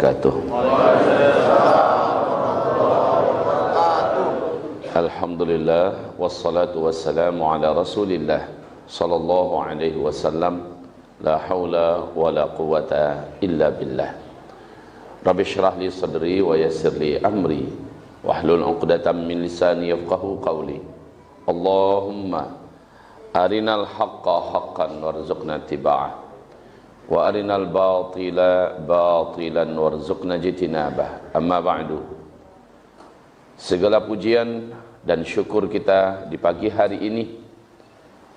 wabarakatuh. Alhamdulillah wassalatu wassalamu ala Rasulillah sallallahu alaihi wasallam. La haula wala quwata illa billah. Rabbi shrah li sadri wa yassir li amri wahlul 'uqdatam min lisani yafqahu qawli. Allahumma arinal haqqa haqqan warzuqna ittiba'ah wa arinal batila batilan warzuqna ijtinabah. Amma ba'du. Segala pujian dan syukur kita di pagi hari ini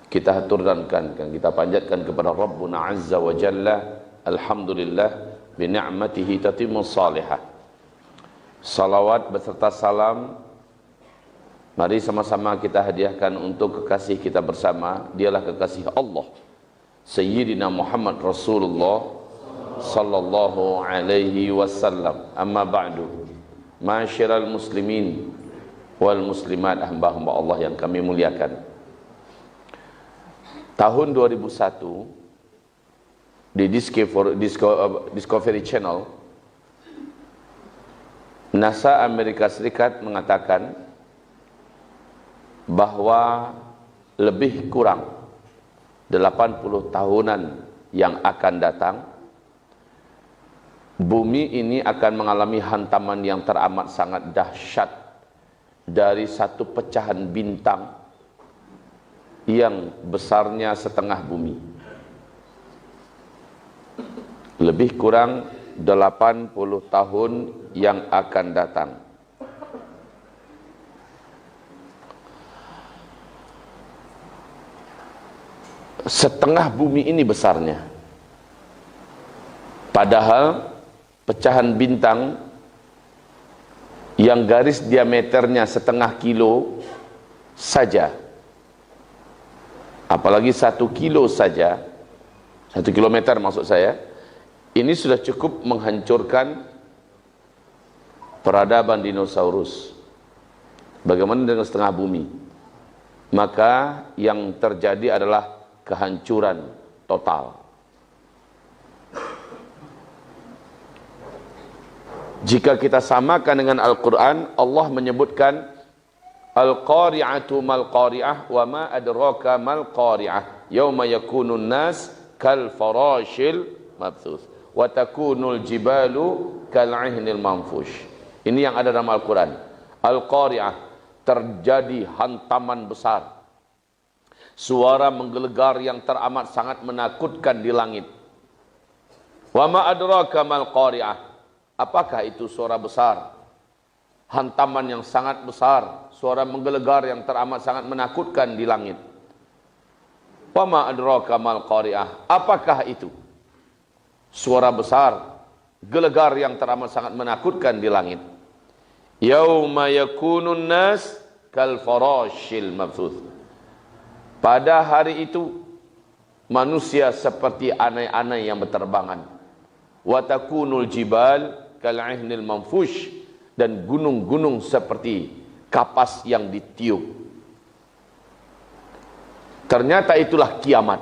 kita haturkan, kita panjatkan kepada Rabbuna Azza wa Jalla. Alhamdulillah bi ni'matihi tatimmus salihah. Salawat beserta salam mari sama-sama kita hadiahkan untuk kekasih kita bersama. Dialah kekasih Allah Sayyidina Muhammad Rasulullah sallallahu alaihi wasallam. Amma ba'du. Ma'asyiral muslimin wal muslimat, hamba-hamba Allah yang kami muliakan. Tahun 2001 di Discovery Channel, NASA Amerika Serikat mengatakan bahwa lebih kurang 80 tahunan yang akan datang, bumi ini akan mengalami hantaman yang teramat sangat dahsyat dari satu pecahan bintang yang besarnya setengah bumi. Lebih kurang 80 tahun yang akan datang. Setengah bumi ini besarnya. Padahal pecahan bintang yang garis diameternya setengah kilo saja, apalagi 1 kilo saja, 1 kilometer maksud saya, ini sudah cukup menghancurkan peradaban dinosaurus. Bagaimana dengan setengah bumi? Maka yang terjadi adalah kehancuran total. Jika kita samakan dengan Al-Quran, Allah menyebutkan Al-Qari'atu mal-Qari'ah wa ma adraka mal-Qari'ah yawma yakunun nas kal farashil mabthus wa takunul jibalu kal 'ihnil manfush. Ini yang ada dalam Al-Quran. Al-Qari'ah, terjadi hantaman besar, suara menggelegar yang teramat sangat menakutkan di langit. Wa ma adraka mal qari'ah. Apakah itu suara besar? Hantaman yang sangat besar, suara menggelegar yang teramat sangat menakutkan di langit. Wa ma adraka mal qari'ah. Apakah itu? Suara besar, gelegar yang teramat sangat menakutkan di langit. Yauma yakunun nas kal farashil mabthus. Pada hari itu manusia seperti anai-anai yang berterbangan. Wa takunul jibal kal 'ihnil manfush, dan gunung-gunung seperti kapas yang ditiup. Ternyata itulah kiamat.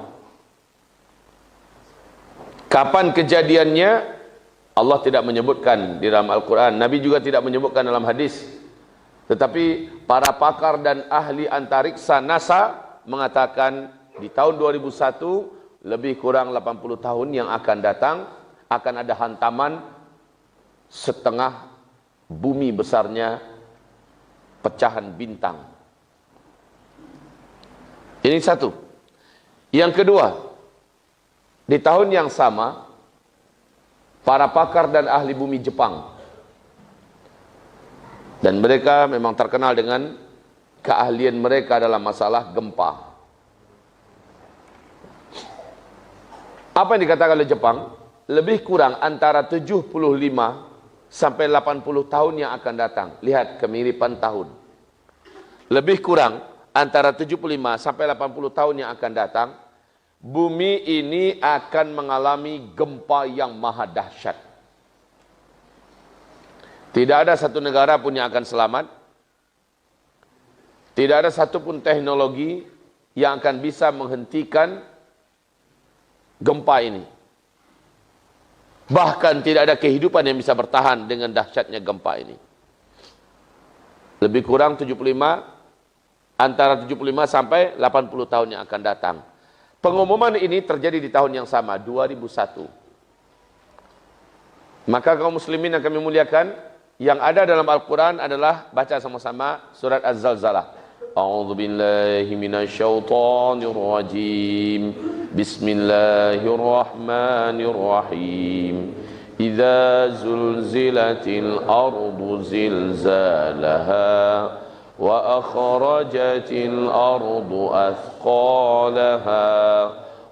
Kapan kejadiannya? Allah tidak menyebutkan di dalam Al-Quran. Nabi juga tidak menyebutkan dalam hadis. Tetapi para pakar dan ahli antariksa NASA mengatakan di tahun 2001 lebih kurang 80 tahun yang akan datang akan ada hantaman setengah bumi besarnya pecahan bintang. Ini satu. Yang kedua, di tahun yang sama para pakar dan ahli bumi Jepang, dan mereka memang terkenal dengan keahlian mereka dalam masalah gempa. Apa yang dikatakan oleh Jepang? Lebih kurang antara 75 sampai 80 tahun yang akan datang. Lihat kemiripan tahun. Lebih kurang antara 75 sampai 80 tahun yang akan datang, bumi ini akan mengalami gempa yang maha dahsyat. Tidak ada satu negara pun yang akan selamat. Tidak ada satupun teknologi yang akan bisa menghentikan gempa ini. Bahkan tidak ada kehidupan yang bisa bertahan dengan dahsyatnya gempa ini. Lebih kurang 75, antara 75 sampai 80 tahun yang akan datang. Pengumuman ini terjadi di tahun yang sama, 2001. Maka kaum muslimin yang kami muliakan, yang ada dalam Al-Quran adalah baca sama-sama surat Az-Zalzalah. A'udzu billahi minasyaitonir rajim. Bismillahirrahmanirrahim. Idza zulzilatil ardu zilzalaha wa akhrajatil ardu athqalaha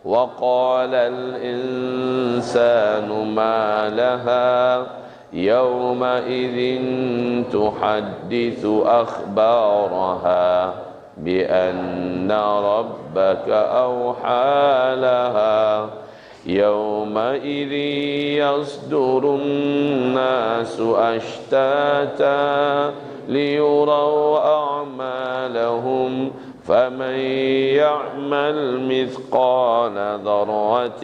wa qalal insanu ma laha يومئذ تحدث أخبارها بأن ربك أوحى لها يومئذ يصدر الناس أشتاتا ليروا أعمالهم فمن يعمل مثقال ذرة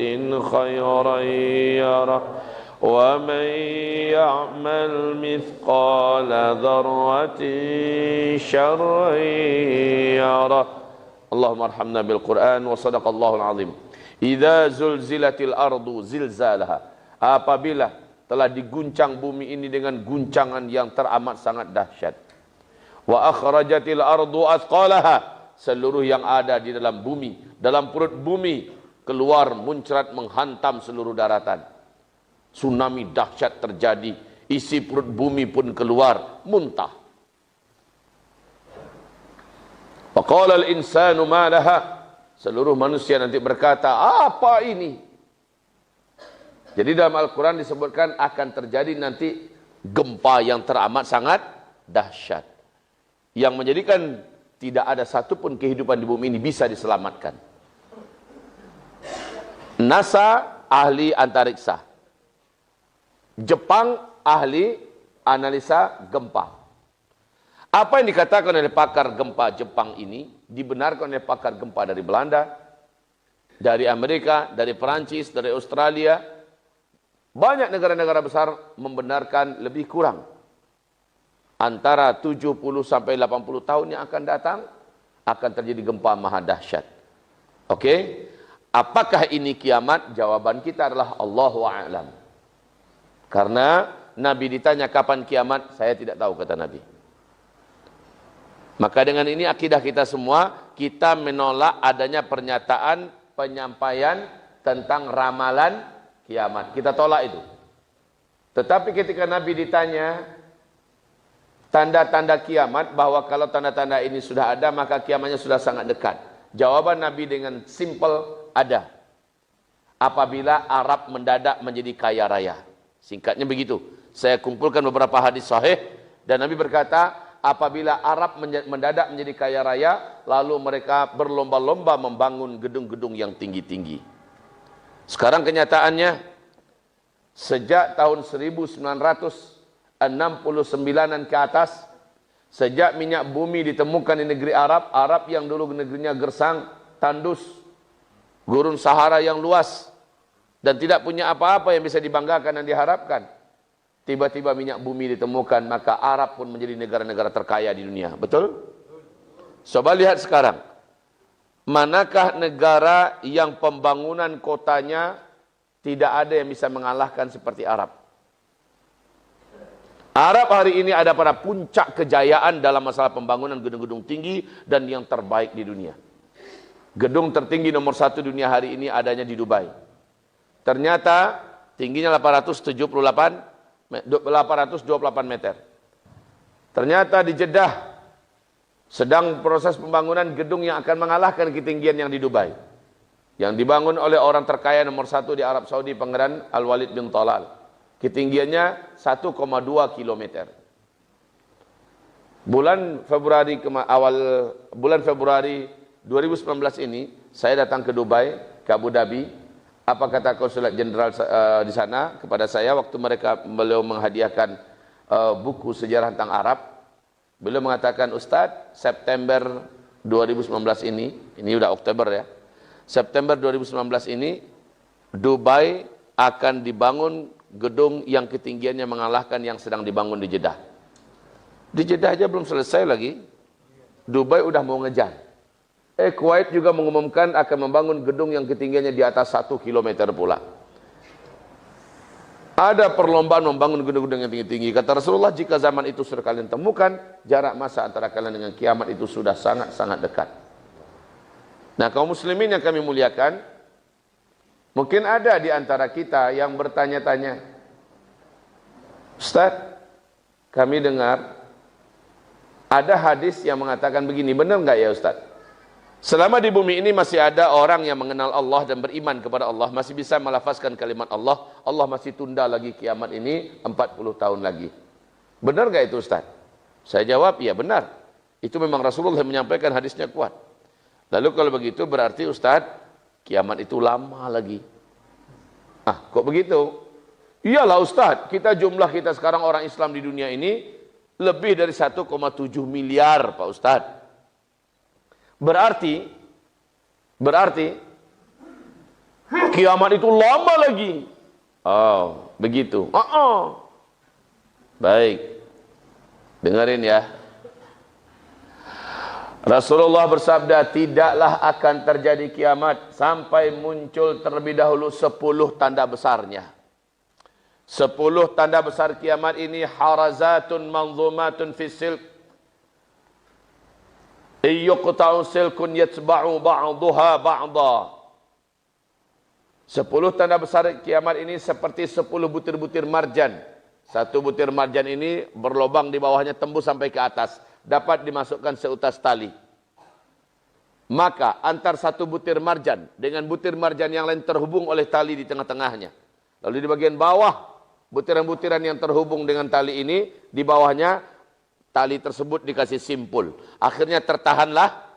خيرا يره ومن يعمل مثقال ذرة شرا يره. اللهم ارحمنا بالقرآن وصدق الله العظيم. Idza zulzilatil ardu zilzalaha. Apabila telah diguncang bumi ini dengan guncangan yang teramat sangat dahsyat. Wa akhrajatil ardu athqalaha. Seluruh yang ada di dalam bumi, dalam perut bumi keluar muncrat menghantam seluruh daratan. Tsunami dahsyat terjadi, isi perut bumi pun keluar, muntah. Faqala al-insanu ma laha. Seluruh manusia nanti berkata, apa ini? Jadi dalam Al-Quran disebutkan akan terjadi nanti gempa yang teramat sangat dahsyat. Yang menjadikan tidak ada satupun kehidupan di bumi ini bisa diselamatkan. NASA, ahli antariksa. Jepang, ahli analisa gempa. Apa yang dikatakan oleh pakar gempa Jepang ini dibenarkan oleh pakar gempa dari Belanda, dari Amerika, dari Perancis, dari Australia. Banyak negara-negara besar membenarkan lebih kurang. Antara 70 sampai 80 tahun yang akan datang akan terjadi gempa maha dahsyat. Oke? Apakah ini kiamat? Jawaban kita adalah Allahu a'lam. Karena Nabi ditanya kapan kiamat, saya tidak tahu, kata Nabi. Maka dengan ini akidah kita semua, kita menolak adanya pernyataan penyampaian tentang ramalan kiamat. Kita tolak itu. Tetapi ketika Nabi ditanya tanda-tanda kiamat, bahwa kalau tanda-tanda ini sudah ada, maka kiamatnya sudah sangat dekat. Jawaban Nabi dengan simple, ada. Apabila Arab mendadak menjadi kaya raya. Singkatnya begitu. Saya kumpulkan beberapa hadis sahih dan Nabi berkata, apabila Arab mendadak menjadi kaya raya, lalu mereka berlomba-lomba membangun gedung-gedung yang tinggi-tinggi. Sekarang kenyataannya, sejak tahun 1969-an ke atas, sejak minyak bumi ditemukan di negeri Arab, Arab yang dulu negerinya gersang, tandus, gurun Sahara yang luas, dan tidak punya apa-apa yang bisa dibanggakan dan diharapkan. Tiba-tiba minyak bumi ditemukan, maka Arab pun menjadi negara-negara terkaya di dunia. Betul? Coba lihat sekarang. Manakah negara yang pembangunan kotanya tidak ada yang bisa mengalahkan seperti Arab? Arab hari ini ada pada puncak kejayaan dalam masalah pembangunan gedung-gedung tinggi dan yang terbaik di dunia. Gedung tertinggi nomor 1 dunia hari ini adanya di Dubai. Ternyata tingginya 828 meter. Ternyata di Jeddah sedang proses pembangunan gedung yang akan mengalahkan ketinggian yang di Dubai. Yang dibangun oleh orang terkaya nomor 1 di Arab Saudi, Pangeran Al-Walid bin Talal. Ketinggiannya 1,2 kilometer. Awal bulan Februari 2019 ini, saya datang ke Dubai, ke Abu Dhabi. Apa kata konsulat jenderal di sana kepada saya waktu beliau menghadiahkan buku sejarah tentang Arab. Beliau mengatakan, Ustadz, September 2019 ini udah Oktober ya. September 2019 ini Dubai akan dibangun gedung yang ketinggiannya mengalahkan yang sedang dibangun di Jeddah. Di Jeddah aja belum selesai lagi. Dubai udah mau ngejar. Kuwait juga mengumumkan akan membangun gedung yang ketinggiannya di atas 1 kilometer pula. Ada perlombaan membangun gedung-gedung yang tinggi-tinggi. Kata Rasulullah, jika zaman itu sudah kalian temukan, jarak masa antara kalian dengan kiamat itu sudah sangat-sangat dekat. Nah, kaum muslimin yang kami muliakan, mungkin ada di antara kita yang bertanya-tanya, Ustaz, kami dengar ada hadis yang mengatakan begini, benar enggak ya Ustaz? Selama di bumi ini masih ada orang yang mengenal Allah dan beriman kepada Allah, masih bisa melafazkan kalimat Allah, Allah masih tunda lagi kiamat ini 40 tahun lagi. Benar enggak itu Ustaz? Saya jawab, iya benar. Itu memang Rasulullah yang menyampaikan, hadisnya kuat. Lalu kalau begitu berarti Ustaz, kiamat itu lama lagi. Ah, kok begitu? Iyalah Ustaz, jumlah kita sekarang orang Islam di dunia ini lebih dari 1,7 miliar Pak Ustaz. Berarti kiamat itu lama lagi. Oh, begitu. Baik. Dengerin ya. Rasulullah bersabda, tidaklah akan terjadi kiamat sampai muncul terlebih dahulu 10 tanda besarnya. 10 tanda besar kiamat ini harazatun manzumatun fi silk. Yuqta'u silkun yatba'u ba'daha ba'da. 10 tanda besar kiamat ini seperti 10 butir-butir marjan. Satu butir marjan ini berlobang di bawahnya tembus sampai ke atas. Dapat dimasukkan seutas tali. Maka antar satu butir marjan dengan butir marjan yang lain terhubung oleh tali di tengah-tengahnya. Lalu di bagian bawah, butiran-butiran yang terhubung dengan tali ini, di bawahnya tali tersebut dikasih simpul. Akhirnya tertahanlah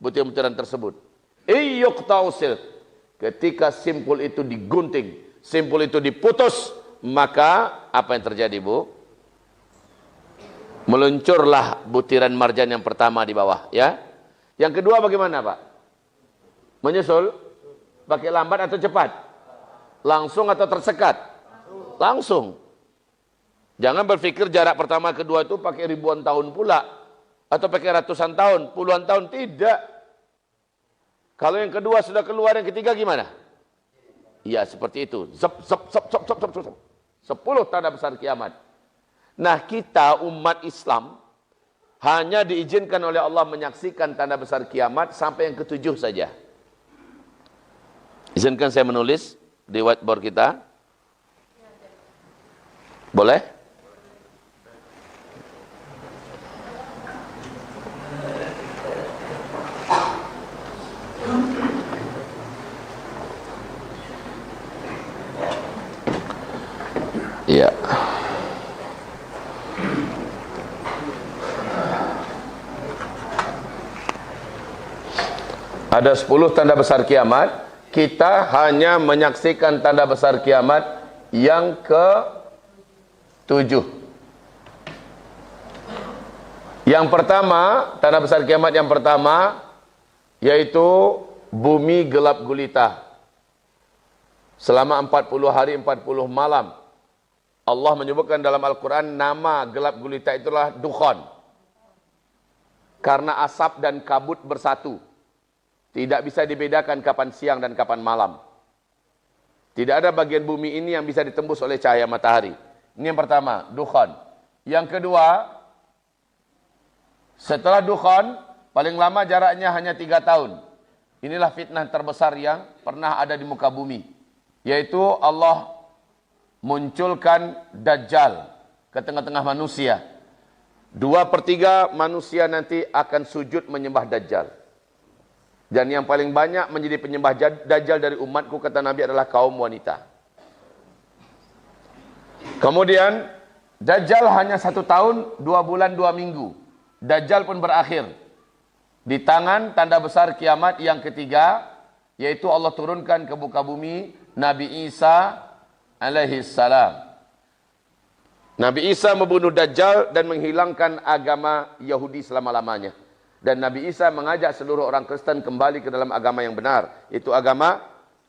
butiran-butiran tersebut. Yuqta'u silk. Ketika simpul itu digunting, simpul itu diputus, maka apa yang terjadi, Bu? Meluncurlah butiran marjan yang pertama di bawah, ya. Yang kedua bagaimana, Pak? Menyusul? Pakai lambat atau cepat? Langsung atau tersekat? Langsung. Jangan berpikir jarak pertama kedua itu pakai ribuan tahun pula. Atau pakai ratusan tahun, puluhan tahun. Tidak. Kalau yang kedua sudah keluar, yang ketiga gimana? Iya, seperti itu. 10 tanda besar kiamat. Nah, kita umat Islam hanya diizinkan oleh Allah menyaksikan tanda besar kiamat sampai yang ke-7 saja. Izinkan saya menulis di whiteboard kita. Boleh? Iya. Ada 10 tanda besar kiamat. Kita hanya menyaksikan tanda besar kiamat yang ke-7. Yang pertama, tanda besar kiamat yang pertama, yaitu bumi gelap gulita. Selama 40 hari 40 malam. Allah menyebutkan dalam Al-Quran, nama gelap gulita itulah dukhan. Karena asap dan kabut bersatu. Tidak bisa dibedakan kapan siang dan kapan malam. Tidak ada bagian bumi ini yang bisa ditembus oleh cahaya matahari. Ini yang pertama, dukhan. Yang kedua, setelah dukhan, paling lama jaraknya hanya 3 tahun. Inilah fitnah terbesar yang pernah ada di muka bumi. Yaitu Allah munculkan Dajjal ke tengah-tengah manusia. 2/3 manusia nanti akan sujud menyembah Dajjal. Dan yang paling banyak menjadi penyembah Dajjal dari umatku, kata Nabi, adalah kaum wanita. Kemudian, Dajjal hanya 1 tahun, 2 bulan, 2 minggu. Dajjal pun berakhir. Di tangan tanda besar kiamat yang ketiga, yaitu Allah turunkan ke muka bumi Nabi Isa alaihi salam. Nabi Isa membunuh Dajjal dan menghilangkan agama Yahudi selama-lamanya. Dan Nabi Isa mengajak seluruh orang Kristen kembali ke dalam agama yang benar. Itu agama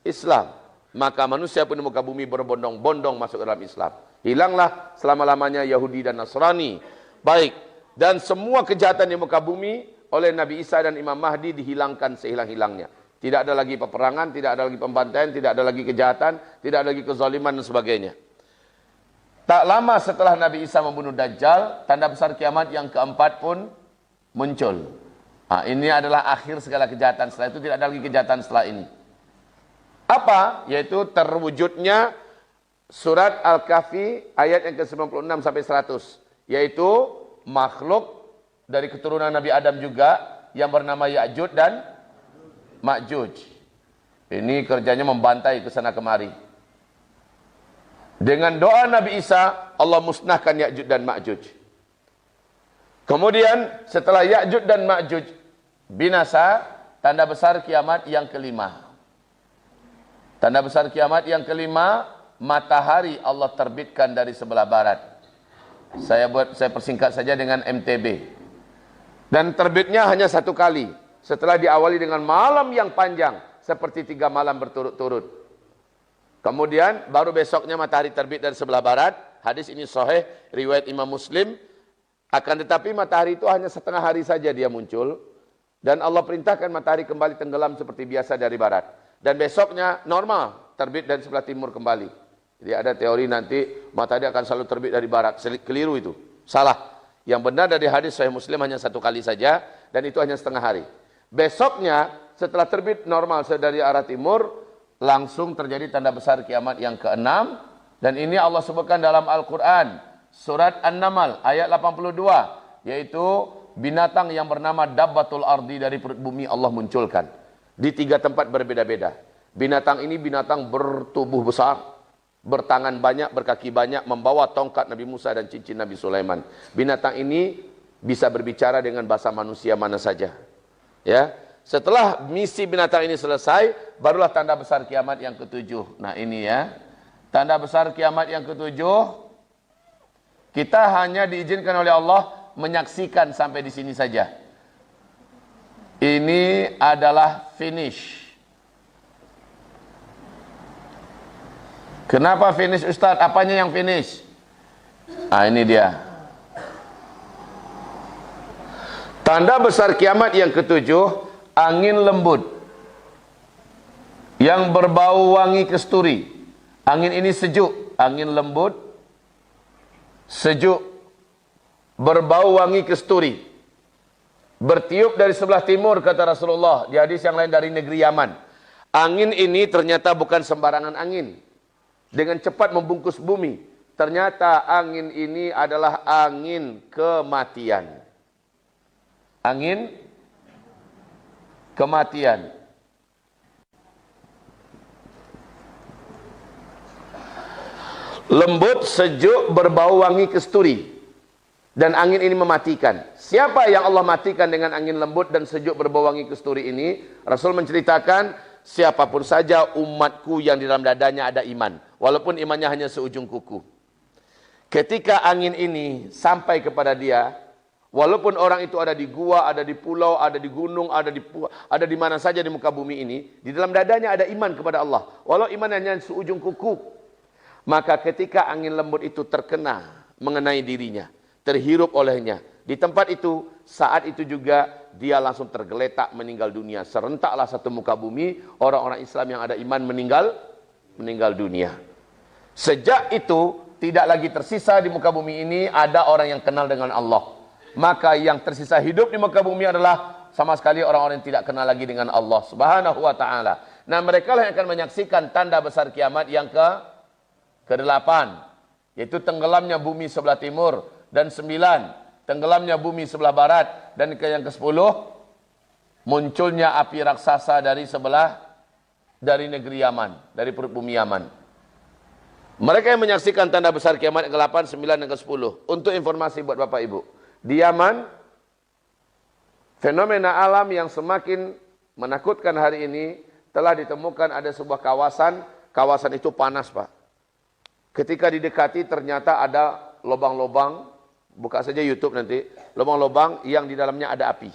Islam. maka manusia pun di muka bumi berbondong-bondong masuk dalam Islam. Hilanglah selama-lamanya Yahudi dan Nasrani. Baik, dan semua kejahatan di muka bumi oleh Nabi Isa dan Imam Mahdi dihilangkan sehilang-hilangnya. Tidak ada lagi peperangan, tidak ada lagi pembantaian, tidak ada lagi kejahatan, tidak ada lagi kezaliman dan sebagainya. Tak lama setelah Nabi Isa membunuh Dajjal, tanda besar kiamat yang keempat pun muncul. Ini adalah akhir segala kejahatan. Setelah itu tidak ada lagi kejahatan setelah ini. Apa? Yaitu terwujudnya surat Al-Kahfi ayat yang ke-96 sampai 100. Yaitu makhluk dari keturunan Nabi Adam juga yang bernama Ya'juj dan Ma'juj. Ini kerjanya membantai ke sana kemari. Dengan doa Nabi Isa, Allah musnahkan Ya'juj dan Ma'juj. Kemudian setelah Ya'juj dan Ma'juj binasa, tanda besar kiamat yang kelima. Tanda besar kiamat yang kelima, matahari Allah terbitkan dari sebelah barat. Saya persingkat saja dengan MTB. Dan terbitnya hanya satu kali. Setelah diawali dengan malam yang panjang, seperti 3 malam berturut-turut. Kemudian baru besoknya matahari terbit dari sebelah barat. Hadis ini sahih, riwayat Imam Muslim. Akan tetapi matahari itu hanya setengah hari saja dia muncul. Dan Allah perintahkan matahari kembali tenggelam seperti biasa dari barat. Dan besoknya normal, terbit dari sebelah timur kembali. Jadi ada teori nanti matahari akan selalu terbit dari barat. Keliru itu, salah. Yang benar dari hadis sahih Muslim hanya satu kali saja. Dan itu hanya setengah hari. Besoknya setelah terbit normal dari arah timur, langsung terjadi tanda besar kiamat yang ke-6. Dan ini Allah sebutkan dalam Al-Quran. Surat An-Naml ayat 82. Yaitu binatang yang bernama Dabbatul Ardi dari perut bumi Allah munculkan. Di 3 tempat berbeda-beda. Binatang ini binatang bertubuh besar. Bertangan banyak, berkaki banyak. Membawa tongkat Nabi Musa dan cincin Nabi Sulaiman. Binatang ini bisa berbicara dengan bahasa manusia mana saja. Ya, setelah misi binatang ini selesai, barulah tanda besar kiamat yang ke-7. Nah ini ya, tanda besar kiamat yang ke-7, kita hanya diizinkan oleh Allah menyaksikan sampai di sini saja. Ini adalah finish. Kenapa finish Ustadz? Apanya yang finish? Ini dia. Tanda besar kiamat yang ke-7, angin lembut yang berbau wangi kesturi. Angin ini sejuk, angin lembut, sejuk, berbau wangi kesturi. Bertiup dari sebelah timur, kata Rasulullah. Di hadis yang lain dari negeri Yaman. Angin ini ternyata bukan sembarangan angin. Dengan cepat membungkus bumi. Ternyata angin ini adalah angin kematian. Angin kematian. Lembut, sejuk, berbau wangi kesturi. Dan angin ini mematikan. Siapa yang Allah matikan dengan angin lembut dan sejuk berbau wangi kesturi ini? Rasul menceritakan, siapapun saja umatku yang di dalam dadanya ada iman. Walaupun imannya hanya seujung kuku. Ketika angin ini sampai kepada dia, walaupun orang itu ada di gua, ada di pulau, ada di gunung, ada di mana saja di muka bumi ini, di dalam dadanya ada iman kepada Allah. Walau iman hanya seujung kuku. Maka ketika angin lembut itu terkena mengenai dirinya, terhirup olehnya, di tempat itu, saat itu juga dia langsung tergeletak meninggal dunia. Serentaklah satu muka bumi, orang-orang Islam yang ada iman meninggal dunia. Sejak itu, tidak lagi tersisa di muka bumi ini ada orang yang kenal dengan Allah. Maka yang tersisa hidup di muka bumi adalah sama sekali orang-orang yang tidak kenal lagi dengan Allah Subhanahu wa ta'ala. Nah, mereka lah yang akan menyaksikan tanda besar kiamat yang ke-8. Yaitu tenggelamnya bumi sebelah timur. Dan 9, tenggelamnya bumi sebelah barat. Dan yang ke-10, munculnya api raksasa dari negeri Yaman. Dari perut bumi Yaman. Mereka yang menyaksikan tanda besar kiamat yang ke-8, 9, dan ke-10. Untuk informasi buat Bapak Ibu. Di Yaman, fenomena alam yang semakin menakutkan hari ini, telah ditemukan ada sebuah kawasan itu panas Pak. Ketika didekati ternyata ada lubang-lubang, buka saja YouTube nanti, lubang-lubang yang di dalamnya ada api.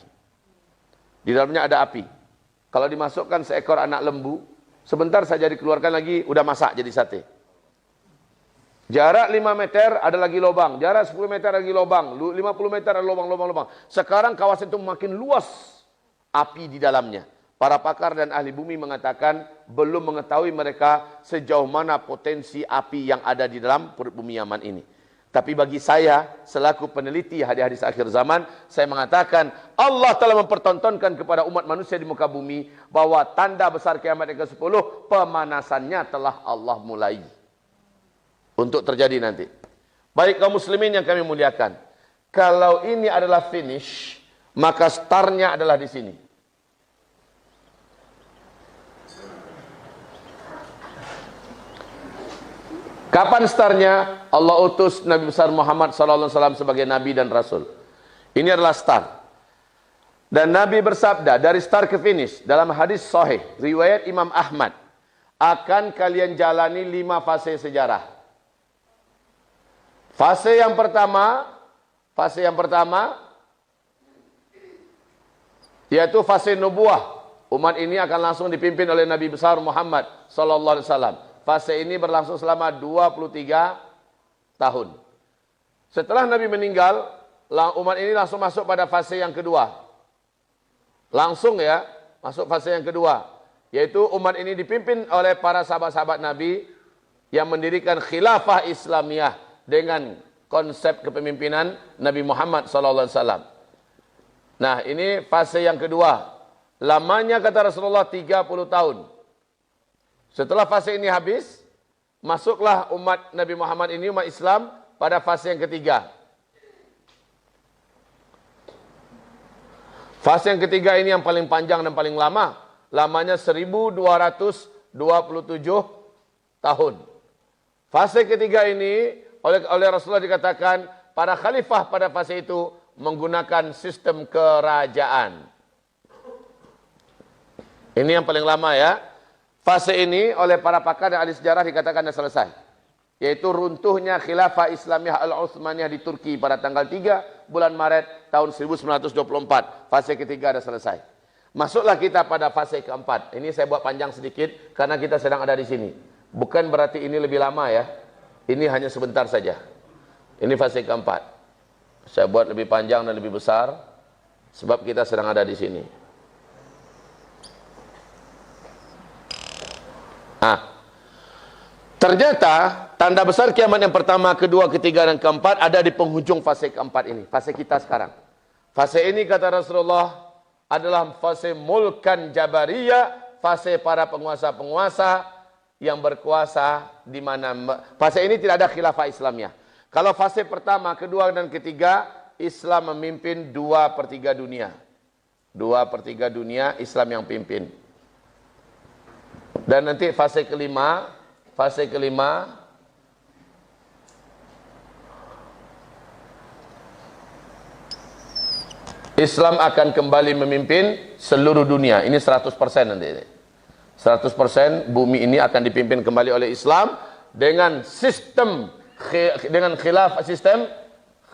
Di dalamnya ada api. Kalau dimasukkan seekor anak lembu, Sebentar saja dikeluarkan lagi, udah masak jadi sate. Jarak 5 meter ada lagi lubang, jarak 10 meter ada lagi lubang, 50 meter ada lubang. Sekarang kawasan itu makin luas api di dalamnya. Para pakar dan ahli bumi mengatakan belum mengetahui mereka sejauh mana potensi api yang ada di dalam perut bumi Yaman ini. Tapi bagi saya selaku peneliti hadis-hadis akhir zaman, saya mengatakan Allah telah mempertontonkan kepada umat manusia di muka bumi bahwa tanda besar kiamat yang ke-10 pemanasannya telah Allah mulai untuk terjadi nanti. Baik kaum muslimin yang kami muliakan, kalau ini adalah finish, maka startnya adalah di sini. Kapan startnya? Allah utus Nabi besar Muhammad SAW sebagai Nabi dan Rasul. Ini adalah start. Dan Nabi bersabda dari start ke finish dalam hadis sahih riwayat Imam Ahmad, akan kalian jalani 5 fase sejarah. Fase yang pertama yaitu fase nubuah. Umat ini akan langsung dipimpin oleh Nabi besar Muhammad SAW. Fase ini berlangsung selama 23 tahun. Setelah Nabi meninggal, umat ini langsung masuk pada fase yang kedua. Langsung ya, masuk fase yang kedua. Yaitu umat ini dipimpin oleh para sahabat-sahabat Nabi yang mendirikan khilafah Islamiyah dengan konsep kepemimpinan Nabi Muhammad SAW. Nah, ini fase yang kedua. Lamanya kata Rasulullah 30 tahun. Setelah fase ini habis, masuklah umat Nabi Muhammad ini, umat Islam, pada fase yang ketiga. Fase yang ketiga ini yang paling panjang dan paling lama. Lamanya 1227 tahun. Fase ketiga ini, oleh Rasulullah dikatakan, para khalifah pada fase itu menggunakan sistem kerajaan. Ini yang paling lama ya. Fase ini oleh para pakar dan ahli sejarah dikatakan sudah selesai. Yaitu runtuhnya khilafah Islamiyah Al-Utsmaniyah di Turki pada tanggal 3 bulan Maret tahun 1924. Fase ketiga sudah selesai. Masuklah kita pada fase keempat. Ini saya buat panjang sedikit karena kita sedang ada di sini. Bukan berarti ini lebih lama ya. Ini hanya sebentar saja. Ini fase keempat. Saya buat lebih panjang dan lebih besar sebab kita sedang ada di sini. Ternyata tanda besar kiamat yang pertama, kedua, ketiga, dan keempat ada di penghujung fase keempat ini. Fase kita sekarang. Fase ini kata Rasulullah adalah fase mulkan jabariyah, fase para penguasa-penguasa yang berkuasa di mana fase ini tidak ada khilafah Islamiyah. Kalau fase pertama, kedua, dan ketiga Islam memimpin 2/3 dunia. 2/3 dunia Islam yang pimpin. Dan nanti fase kelima Islam akan kembali memimpin seluruh dunia. Ini 100% nanti. 100% bumi ini akan dipimpin kembali oleh Islam dengan sistem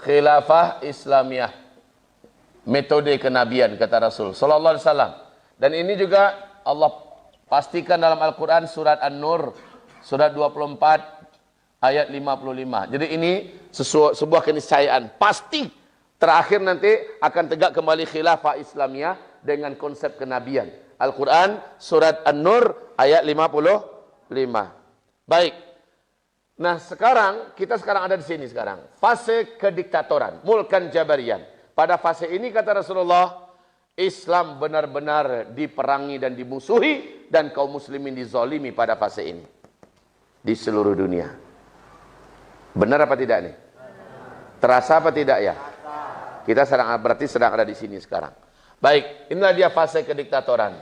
khilafah Islamiyah. Metode kenabian kata Rasul sallallahu alaihi wasallam. Dan ini juga Allah pastikan dalam Al-Quran surat An-Nur surat 24 ayat 55. Jadi ini sebuah keniscayaan. Pasti terakhir nanti akan tegak kembali khilafah Islamiyah dengan konsep kenabian. Al-Quran surat An-Nur ayat 55. Baik. Nah kita sekarang ada di sini sekarang. Fase kediktatoran. Mulkan Jabarian. Pada fase ini kata Rasulullah, Islam benar-benar diperangi dan dimusuhi dan kaum muslimin dizalimi pada fase ini. Di seluruh dunia. Benar apa tidak nih? Terasa apa tidak ya? Kita berarti sedang ada di sini sekarang. Baik, inilah dia fase kediktatoran.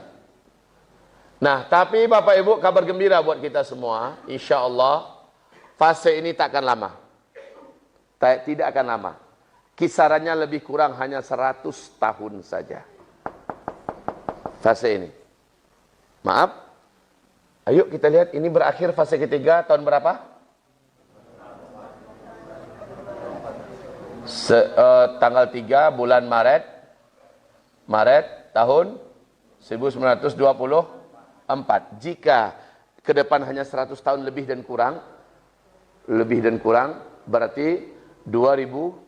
Nah, tapi Bapak Ibu kabar gembira buat kita semua. Insya Allah fase ini tak akan lama. Tidak akan lama. Kisarannya lebih kurang hanya 100 tahun saja. Fase ini. Maaf. Ayo kita lihat ini berakhir fase ketiga tahun berapa? Tanggal 3 bulan Maret tahun 1924. 4. Jika ke depan hanya 100 tahun lebih dan kurang, berarti 2000.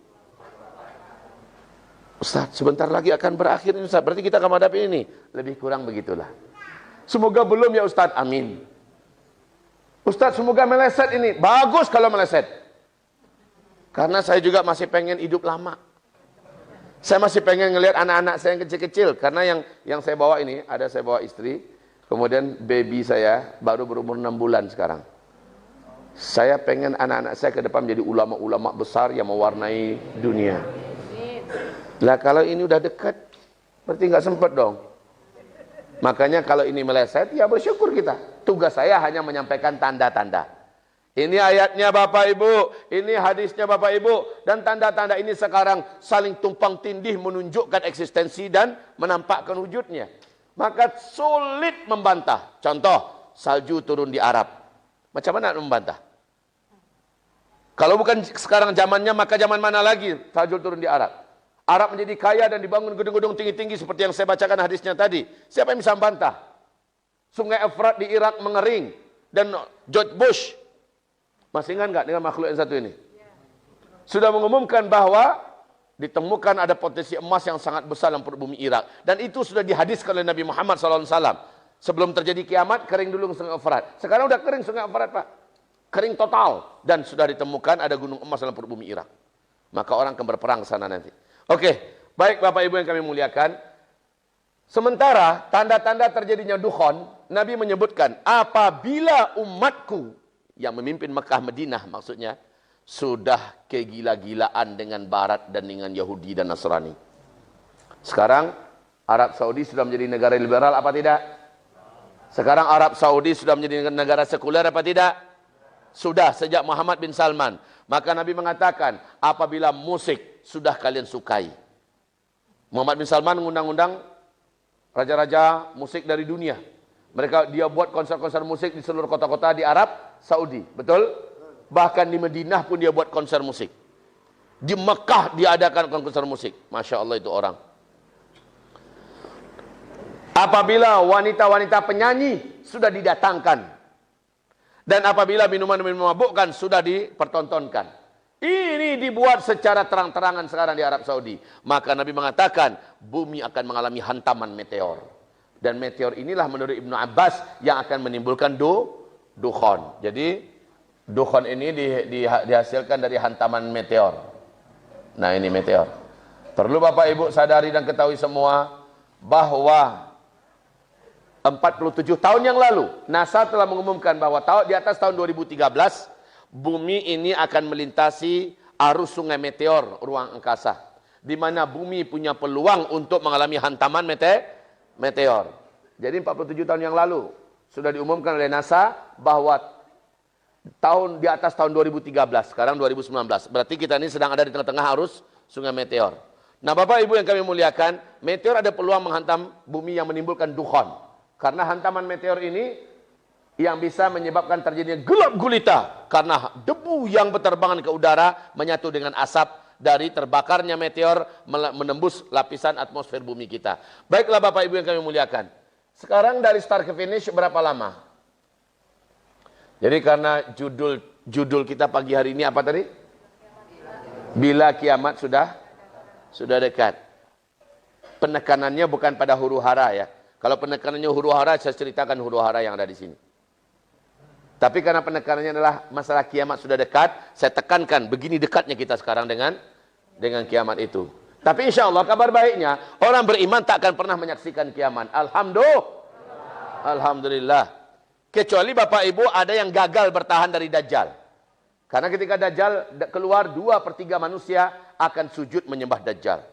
Ustaz, sebentar lagi akan berakhir ini Ustaz. Berarti kita akan menghadapi ini. Lebih kurang begitulah. Semoga belum ya Ustaz. Amin. Ustaz, semoga meleset ini. Bagus kalau meleset. Karena saya juga masih pengen hidup lama. Saya masih pengen ngelihat anak-anak saya yang kecil-kecil. Karena yang saya bawa ini, saya bawa istri. Kemudian baby saya baru berumur 6 bulan sekarang. Saya pengen anak-anak saya ke depan menjadi ulama-ulama besar yang mewarnai dunia. Lah kalau ini udah dekat, berarti nggak sempat dong. Makanya kalau ini meleset, ya bersyukur kita. Tugas saya hanya menyampaikan tanda-tanda. Ini ayatnya Bapak Ibu, ini hadisnya Bapak Ibu, dan tanda-tanda ini sekarang saling tumpang tindih menunjukkan eksistensi dan menampakkan wujudnya. Maka sulit membantah. Contoh, salju turun di Arab. Macam mana membantah? Kalau bukan sekarang zamannya, maka zaman mana lagi salju turun di Arab? Arab menjadi kaya dan dibangun gedung-gedung tinggi-tinggi seperti yang saya bacakan hadisnya tadi. Siapa yang bisa membantah? Sungai Efrat di Irak mengering. Dan George Bush, masih ingat nggak dengan makhluk yang satu ini? Sudah mengumumkan bahwa ditemukan ada potensi emas yang sangat besar dalam perut bumi Irak. Dan itu sudah dihadiskan oleh Nabi Muhammad SAW. Sebelum terjadi kiamat, kering dulu Sungai Efrat. Sekarang udah kering Sungai Efrat, Pak. Kering total. Dan sudah ditemukan ada gunung emas dalam perut bumi Irak. Maka orang akan berperang ke sana nanti. Oke, baik Bapak Ibu yang kami muliakan. Sementara tanda-tanda terjadinya dukhon, Nabi menyebutkan apabila umatku yang memimpin Mekah Madinah maksudnya sudah kegila-gilaan dengan Barat dan dengan Yahudi dan Nasrani. Sekarang Arab Saudi sudah menjadi negara liberal apa tidak? Sekarang Arab Saudi sudah menjadi negara sekuler apa tidak? Sudah sejak Muhammad bin Salman. Maka Nabi mengatakan apabila musik sudah kalian sukai. Muhammad bin Salman mengundang-undang raja-raja musik dari dunia. Dia buat konser-konser musik di seluruh kota-kota di Arab Saudi. Betul? Bahkan di Madinah pun dia buat konser musik. Di Mekah dia adakan konser musik. Masya Allah itu orang. Apabila wanita-wanita penyanyi sudah didatangkan. Dan apabila minuman-minuman mabukkan sudah dipertontonkan. Ini dibuat secara terang-terangan sekarang di Arab Saudi. Maka Nabi mengatakan bumi akan mengalami hantaman meteor. Dan meteor inilah menurut Ibnu Abbas yang akan menimbulkan dukhon. Jadi dukhon ini dihasilkan dari hantaman meteor. Nah ini meteor. Perlu Bapak Ibu sadari dan ketahui semua bahwa 47 tahun yang lalu NASA telah mengumumkan bahwa di atas tahun 2013 bumi ini akan melintasi arus sungai meteor ruang angkasa. Di mana bumi punya peluang untuk mengalami hantaman meteor. Jadi 47 tahun yang lalu sudah diumumkan oleh NASA bahwa di atas tahun 2013, sekarang 2019. Berarti kita ini sedang ada di tengah-tengah arus sungai meteor. Nah Bapak Ibu yang kami muliakan, meteor ada peluang menghantam bumi yang menimbulkan dukhon. Karena hantaman meteor ini yang bisa menyebabkan terjadinya gelap gulita. Karena debu yang berterbangan ke udara menyatu dengan asap dari terbakarnya meteor menembus lapisan atmosfer bumi kita. Baiklah Bapak Ibu yang kami muliakan. Sekarang dari start ke finish berapa lama? Jadi karena judul kita pagi hari ini apa tadi? Bila kiamat sudah dekat. Penekanannya bukan pada huru hara ya. Kalau penekanannya huru hara, saya ceritakan huru hara yang ada di sini. Tapi karena penekanannya adalah masalah kiamat sudah dekat, saya tekankan begini dekatnya kita sekarang dengan kiamat itu. Tapi insya Allah kabar baiknya, orang beriman tak akan pernah menyaksikan kiamat. Alhamdulillah. Kecuali Bapak Ibu ada yang gagal bertahan dari Dajjal. Karena ketika Dajjal keluar 2/3 manusia akan sujud menyembah Dajjal.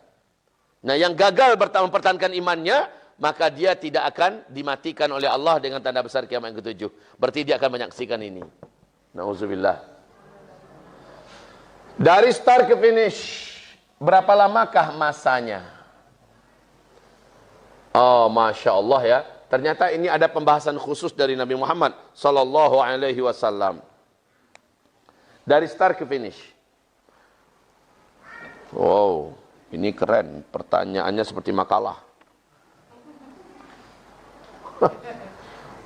Nah yang gagal mempertahankan imannya, maka dia tidak akan dimatikan oleh Allah dengan tanda besar kiamat yang ke-7. Berarti dia akan menyaksikan ini. Nauzubillah. Dari start ke finish, berapa lamakah masanya? Oh, Masya Allah ya. Ternyata ini ada pembahasan khusus dari Nabi Muhammad Sallallahu Alaihi Wasallam. Dari start ke finish. Wow, ini keren. Pertanyaannya seperti makalah.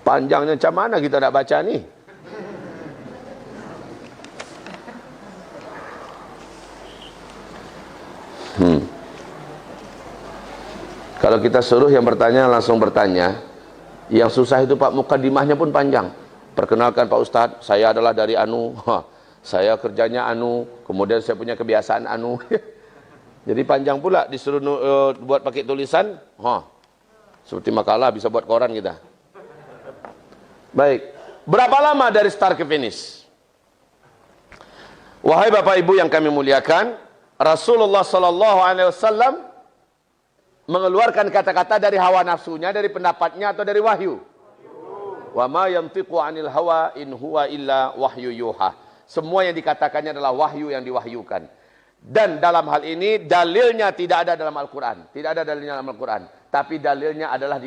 Panjangnya macam mana kita nak baca ni? Kalau kita suruh yang bertanya langsung bertanya. Yang susah itu Pak, mukadimahnya pun panjang. Perkenalkan Pak Ustadz, saya adalah dari Anu. Saya kerjanya Anu, kemudian saya punya kebiasaan Anu. Jadi panjang pula disuruh buat pakai tulisan. Seperti makalah, bisa buat koran kita. Baik, berapa lama dari start ke finish? Wahai Bapak Ibu yang kami muliakan, Rasulullah SAW mengeluarkan kata-kata dari hawa nafsunya, dari pendapatnya atau dari wahyu. Wa ma yantiqu 'anil hawa in huwa illa wahyu yuha. Semua yang dikatakannya adalah wahyu yang diwahyukan. Dan dalam hal ini dalilnya tidak ada dalam Al-Qur'an. Tidak ada dalilnya dalam Al-Qur'an, tapi dalilnya adalah di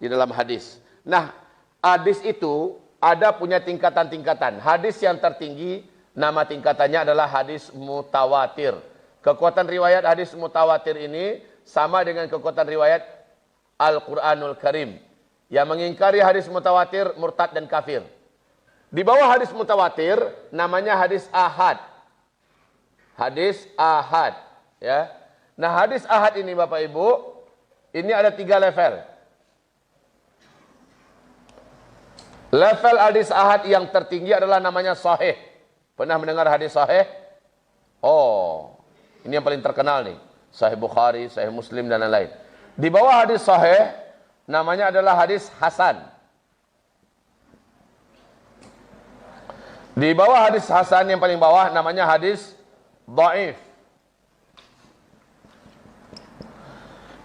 dalam hadis. Nah, hadis itu ada punya tingkatan-tingkatan. Hadis yang tertinggi nama tingkatannya adalah hadis mutawatir. Kekuatan riwayat hadis mutawatir ini sama dengan kekuatan riwayat Al-Quranul Karim. Yang mengingkari hadis mutawatir, murtad dan kafir. Di bawah hadis mutawatir, namanya hadis ahad. Hadis ahad. Ya. Nah, hadis ahad ini Bapak Ibu, ini ada 3 level. Level hadis ahad yang tertinggi adalah namanya sahih. Pernah mendengar hadis sahih? Oh, ini yang paling terkenal nih. Sahih Bukhari, Sahih Muslim dan lain-lain. Di bawah hadis sahih namanya adalah hadis hasan. Di bawah hadis hasan yang paling bawah namanya hadis dhaif.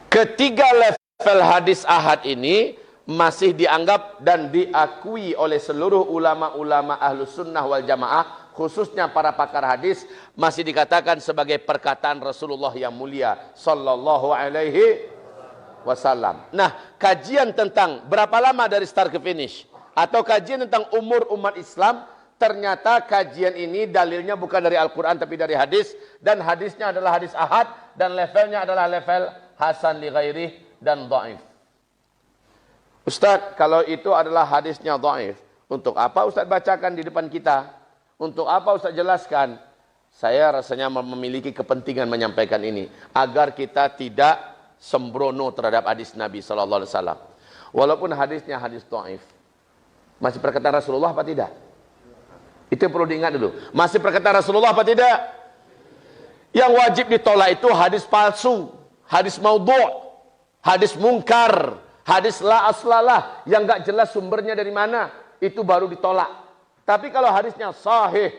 Ketiga level hadis ahad ini masih dianggap dan diakui oleh seluruh ulama-ulama Ahlus Sunnah wal Jamaah, khususnya para pakar hadis, masih dikatakan sebagai perkataan Rasulullah yang mulia sallallahu alaihi wasallam. Nah, kajian tentang berapa lama dari start ke finish atau kajian tentang umur umat Islam, ternyata kajian ini dalilnya bukan dari Al-Qur'an tapi dari hadis, dan hadisnya adalah hadis ahad dan levelnya adalah level hasan li ghairih dan dhaif. Ustaz, kalau itu adalah hadisnya dhaif, untuk apa Ustaz bacakan di depan kita? Untuk apa Ustaz jelaskan? Saya rasanya memiliki kepentingan menyampaikan ini agar kita tidak sembrono terhadap hadis Nabi sallallahu alaihi wasallam. Walaupun hadisnya hadis dhaif. Masih perkataan Rasulullah apa tidak? Itu yang perlu diingat dulu. Masih perkataan Rasulullah apa tidak? Yang wajib ditolak itu hadis palsu, hadis maudhu', hadis mungkar, hadis la aslalah yang enggak jelas sumbernya dari mana, itu baru ditolak. Tapi kalau hadisnya sahih,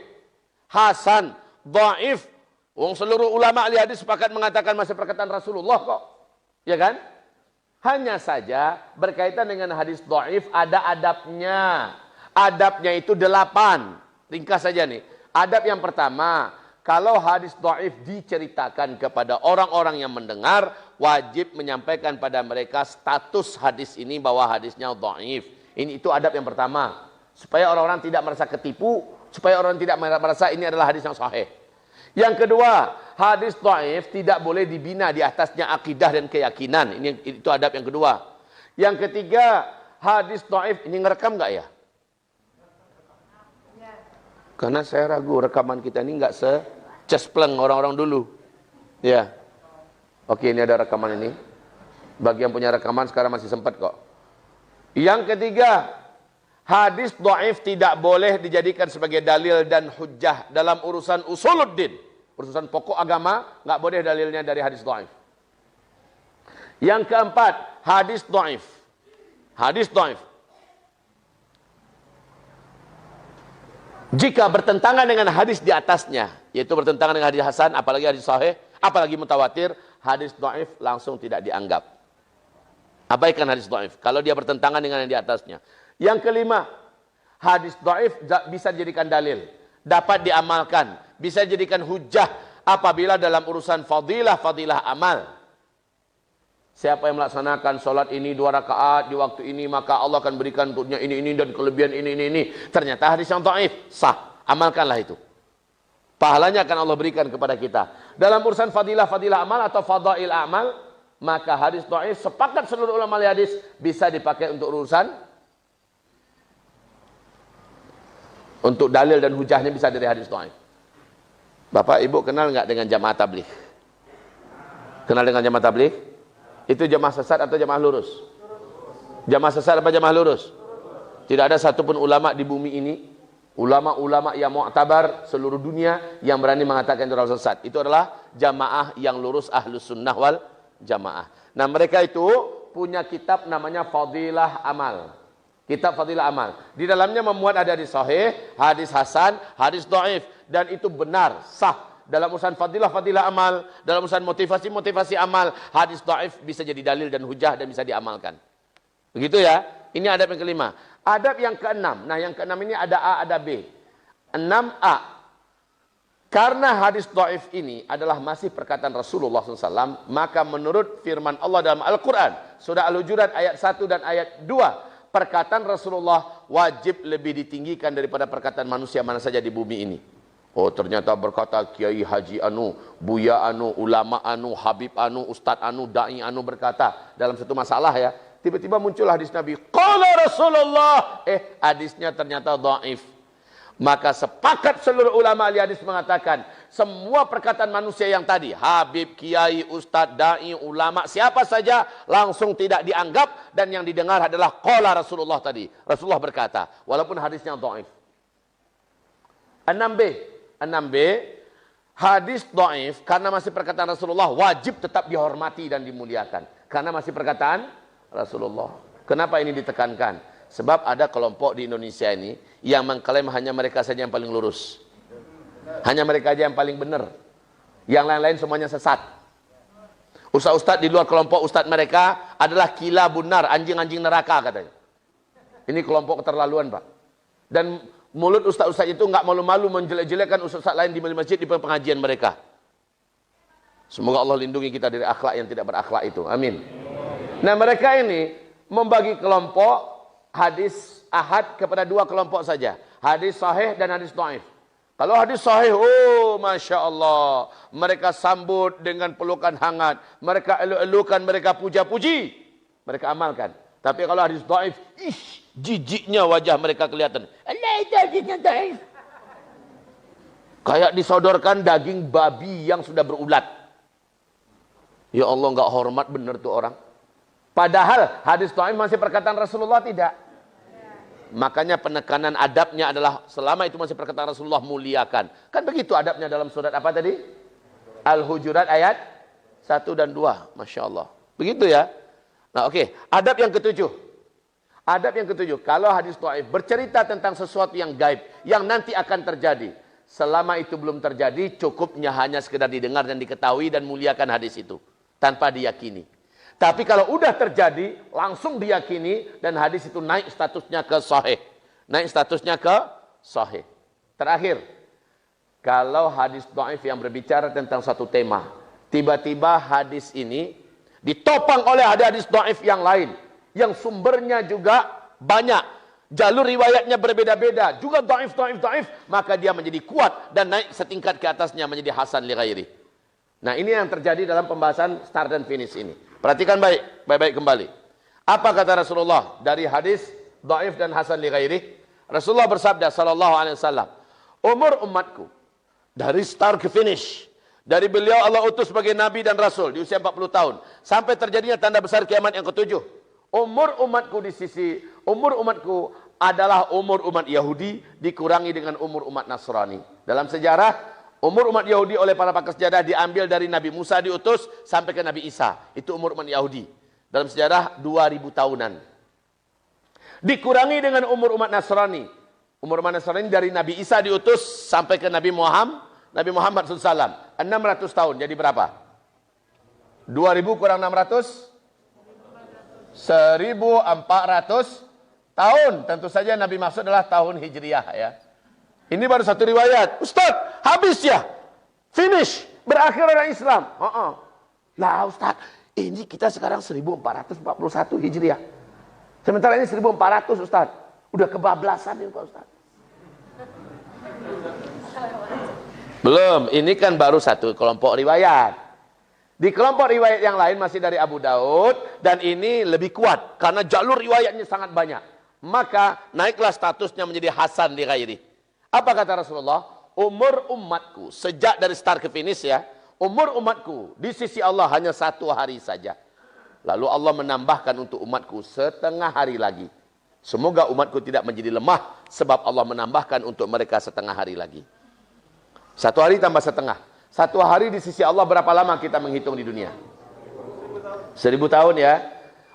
hasan, dhaif, wong seluruh ulama ahli hadis sepakat mengatakan masih perkataan Rasulullah kok. Ya kan? Hanya saja berkaitan dengan hadis dhaif ada adabnya. Adabnya itu 8. Ringkas saja nih. Adab yang pertama, kalau hadis dhaif diceritakan kepada orang-orang yang mendengar, wajib menyampaikan pada mereka status hadis ini bahwa hadisnya dhaif. Itu adab yang pertama. Supaya orang-orang tidak merasa ketipu, supaya orang tidak merasa ini adalah hadis yang sahih. Yang kedua, hadis dhaif tidak boleh dibina di atasnya akidah dan keyakinan. Itu adab yang kedua. Yang ketiga, hadis dhaif ini ngerekam enggak ya? Karena saya ragu rekaman kita ini enggak secespleng orang-orang dulu. Ya. Oke, ini ada rekaman ini. Bagi yang punya rekaman sekarang masih sempat kok. Yang ketiga, hadis dhaif tidak boleh dijadikan sebagai dalil dan hujjah dalam urusan usuluddin. Urusan pokok agama, enggak boleh dalilnya dari hadis dhaif. Yang keempat, hadis dhaif. Hadis dhaif. Jika bertentangan dengan hadis di atasnya, yaitu bertentangan dengan hadis hasan, apalagi hadis sahih, apalagi mutawatir, hadis dhaif langsung tidak dianggap. Abaikan hadis dhaif kalau dia bertentangan dengan yang di atasnya. Yang kelima, hadis dhaif bisa dijadikan dalil, dapat diamalkan, bisa dijadikan hujjah apabila dalam urusan fadilah amal. Siapa yang melaksanakan solat ini 2 rakaat di waktu ini, maka Allah akan berikan untuknya ini dan kelebihan ini. Ternyata hadis yang dhaif, sah, amalkanlah itu. Pahalanya akan Allah berikan kepada kita. Dalam urusan fadilah amal atau fadail amal, maka hadis dhaif sepakat seluruh ulama hadis bisa dipakai untuk urusan Untuk dalil dan hujahnya bisa dari hadis dhaif. Bapak Ibu kenal nggak dengan jamaah tabligh? Kenal dengan jamaah tabligh? Itu jamaah sesat atau jamaah lurus? Jamaah sesat apa jamaah lurus? Tidak ada satupun ulama di bumi ini, ulama-ulama yang mu'tabar seluruh dunia yang berani mengatakan itu adalah sesat. Itu adalah jamaah yang lurus, ahlus sunnah wal jamaah. Nah mereka itu punya kitab namanya Fadilah Amal. Kitab Fadilah Amal. Di dalamnya memuat ada hadis sahih, hadis hasan, hadis dhaif. Dan itu benar, sah. Dalam urusan fadilah amal, dalam urusan motivasi amal, hadis dhaif bisa jadi dalil dan hujah dan bisa diamalkan. Begitu ya. Ini adab yang kelima. Adab yang keenam. Nah yang keenam ini ada A, ada B. 6A. Karena hadis dhaif ini adalah masih perkataan Rasulullah SAW, maka menurut firman Allah dalam Al-Quran, surah Al-Hujurat ayat 1 dan ayat 2, perkataan Rasulullah wajib lebih ditinggikan daripada perkataan manusia mana saja di bumi ini. Oh ternyata berkata Kiai Haji Anu, Buya Anu, Ulama Anu, Habib Anu, Ustadz Anu, Da'i Anu berkata dalam satu masalah ya. Tiba-tiba muncul hadis Nabi. Qala Rasulullah. Hadisnya ternyata dhaif. Maka sepakat seluruh ulama ahli hadis mengatakan semua perkataan manusia yang tadi, Habib, Kiai, Ustadz, Da'i, Ulama, siapa saja langsung tidak dianggap dan yang didengar adalah qala Rasulullah tadi. Rasulullah berkata, walaupun hadisnya dhaif. 6B, hadis dhaif karena masih perkataan Rasulullah wajib tetap dihormati dan dimuliakan. Karena masih perkataan Rasulullah. Kenapa ini ditekankan? Sebab ada kelompok di Indonesia ini yang mengklaim hanya mereka saja yang paling lurus. Hanya mereka saja yang paling benar. Yang lain-lain semuanya sesat. Ustaz-ustaz di luar kelompok ustaz mereka adalah kila bunar, anjing-anjing neraka katanya. Ini kelompok keterlaluan Pak. Dan mulut ustaz-ustaz itu enggak malu-malu menjelek-jelekkan ustaz lain di masjid di pengajian mereka. Semoga Allah lindungi kita dari akhlak yang tidak berakhlak itu. Amin. Nah mereka ini membagi kelompok hadis ahad kepada dua kelompok saja. Hadis sahih dan hadis dhaif. Kalau hadis sahih, oh Masya Allah. Mereka sambut dengan pelukan hangat. Mereka elu-elukan, mereka puja-puji. Mereka amalkan. Tapi kalau hadis dhaif, jijiknya wajah mereka kelihatan. Allah itu hadisnya dhaif. Kayak disodorkan daging babi yang sudah berulat. Ya Allah, enggak hormat benar tuh orang. Padahal hadis dhaif masih perkataan Rasulullah tidak. Makanya penekanan adabnya adalah selama itu masih perkataan Rasulullah muliakan. Kan begitu adabnya dalam surat apa tadi? Al-Hujurat ayat 1 dan 2. Masya Allah. Begitu ya. Nah oke. Adab yang ketujuh. Adab yang ketujuh. Kalau hadis dhaif bercerita tentang sesuatu yang gaib. Yang nanti akan terjadi. Selama itu belum terjadi, cukupnya hanya sekedar didengar dan diketahui dan muliakan hadis itu. Tanpa diyakini. Tapi kalau udah terjadi, langsung diyakini dan hadis itu naik statusnya ke sahih. Naik statusnya ke sahih. Terakhir, kalau hadis dhaif yang berbicara tentang satu tema, tiba-tiba hadis ini ditopang oleh hadis dhaif yang lain, yang sumbernya juga banyak, jalur riwayatnya berbeda-beda, juga dhaif, maka dia menjadi kuat dan naik setingkat ke atasnya menjadi hasan li ghairi. Nah ini yang terjadi dalam pembahasan start dan finish ini. Perhatikan baik-baik kembali. Apa kata Rasulullah dari hadis dhaif dan hasan li ghairi? Rasulullah bersabda sallallahu alaihi wasallam, umur umatku dari start ke finish, dari beliau Allah utus sebagai nabi dan rasul di usia 40 tahun sampai terjadinya tanda besar kiamat yang ketujuh. Umur umatku umur umatku adalah umur umat Yahudi dikurangi dengan umur umat Nasrani. Dalam sejarah umur umat Yahudi oleh para pakar sejarah diambil dari Nabi Musa diutus sampai ke Nabi Isa. Itu umur umat Yahudi. Dalam sejarah 2000 tahunan. Dikurangi dengan umur umat Nasrani. Umur umat Nasrani dari Nabi Isa diutus sampai ke Nabi Muhammad SAW. 600 tahun. Jadi berapa? 2000 kurang 600? 1400 tahun. Tentu saja Nabi maksud adalah tahun Hijriah ya. Ini baru satu riwayat. Ustaz, habis ya? Finish. Berakhir orang Islam. Lah Ustaz, ini kita sekarang 1441 Hijriah. Sementara ini 1400 Ustaz. Udah kebablasan ini Pak Ustaz. Belum, ini kan baru satu kelompok riwayat. Di kelompok riwayat yang lain masih dari Abu Daud. Dan ini lebih kuat. Karena jalur riwayatnya sangat banyak. Maka naiklah statusnya menjadi hasan li ghairi. Apa kata Rasulullah? Umur umatku, sejak dari start ke finish ya, umur umatku di sisi Allah hanya 1 hari saja. Lalu Allah menambahkan untuk umatku setengah hari lagi. Semoga umatku tidak menjadi lemah, sebab Allah menambahkan untuk mereka setengah hari lagi. 1 hari tambah setengah. 1 hari di sisi Allah berapa lama kita menghitung di dunia? 1000 tahun ya.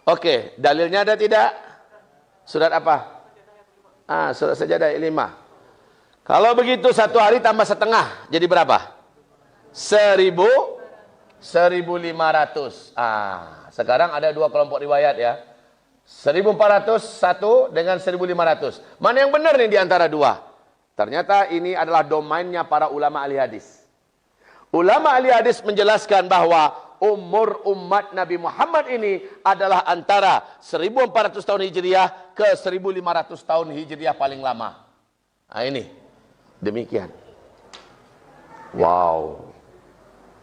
Oke, dalilnya ada tidak? Surat apa? Surat Sajadah 5. Kalau begitu 1 hari tambah setengah, jadi berapa? 1500. Sekarang ada 2 kelompok riwayat ya. 1401 dengan 1500. Mana yang benar nih di antara 2? Ternyata ini adalah domainnya para ulama ahli hadis. Ulama ahli hadis menjelaskan bahwa umur umat Nabi Muhammad ini adalah antara 1400 tahun Hijriah ke 1500 tahun Hijriah paling lama. Ini. Demikian. Wow.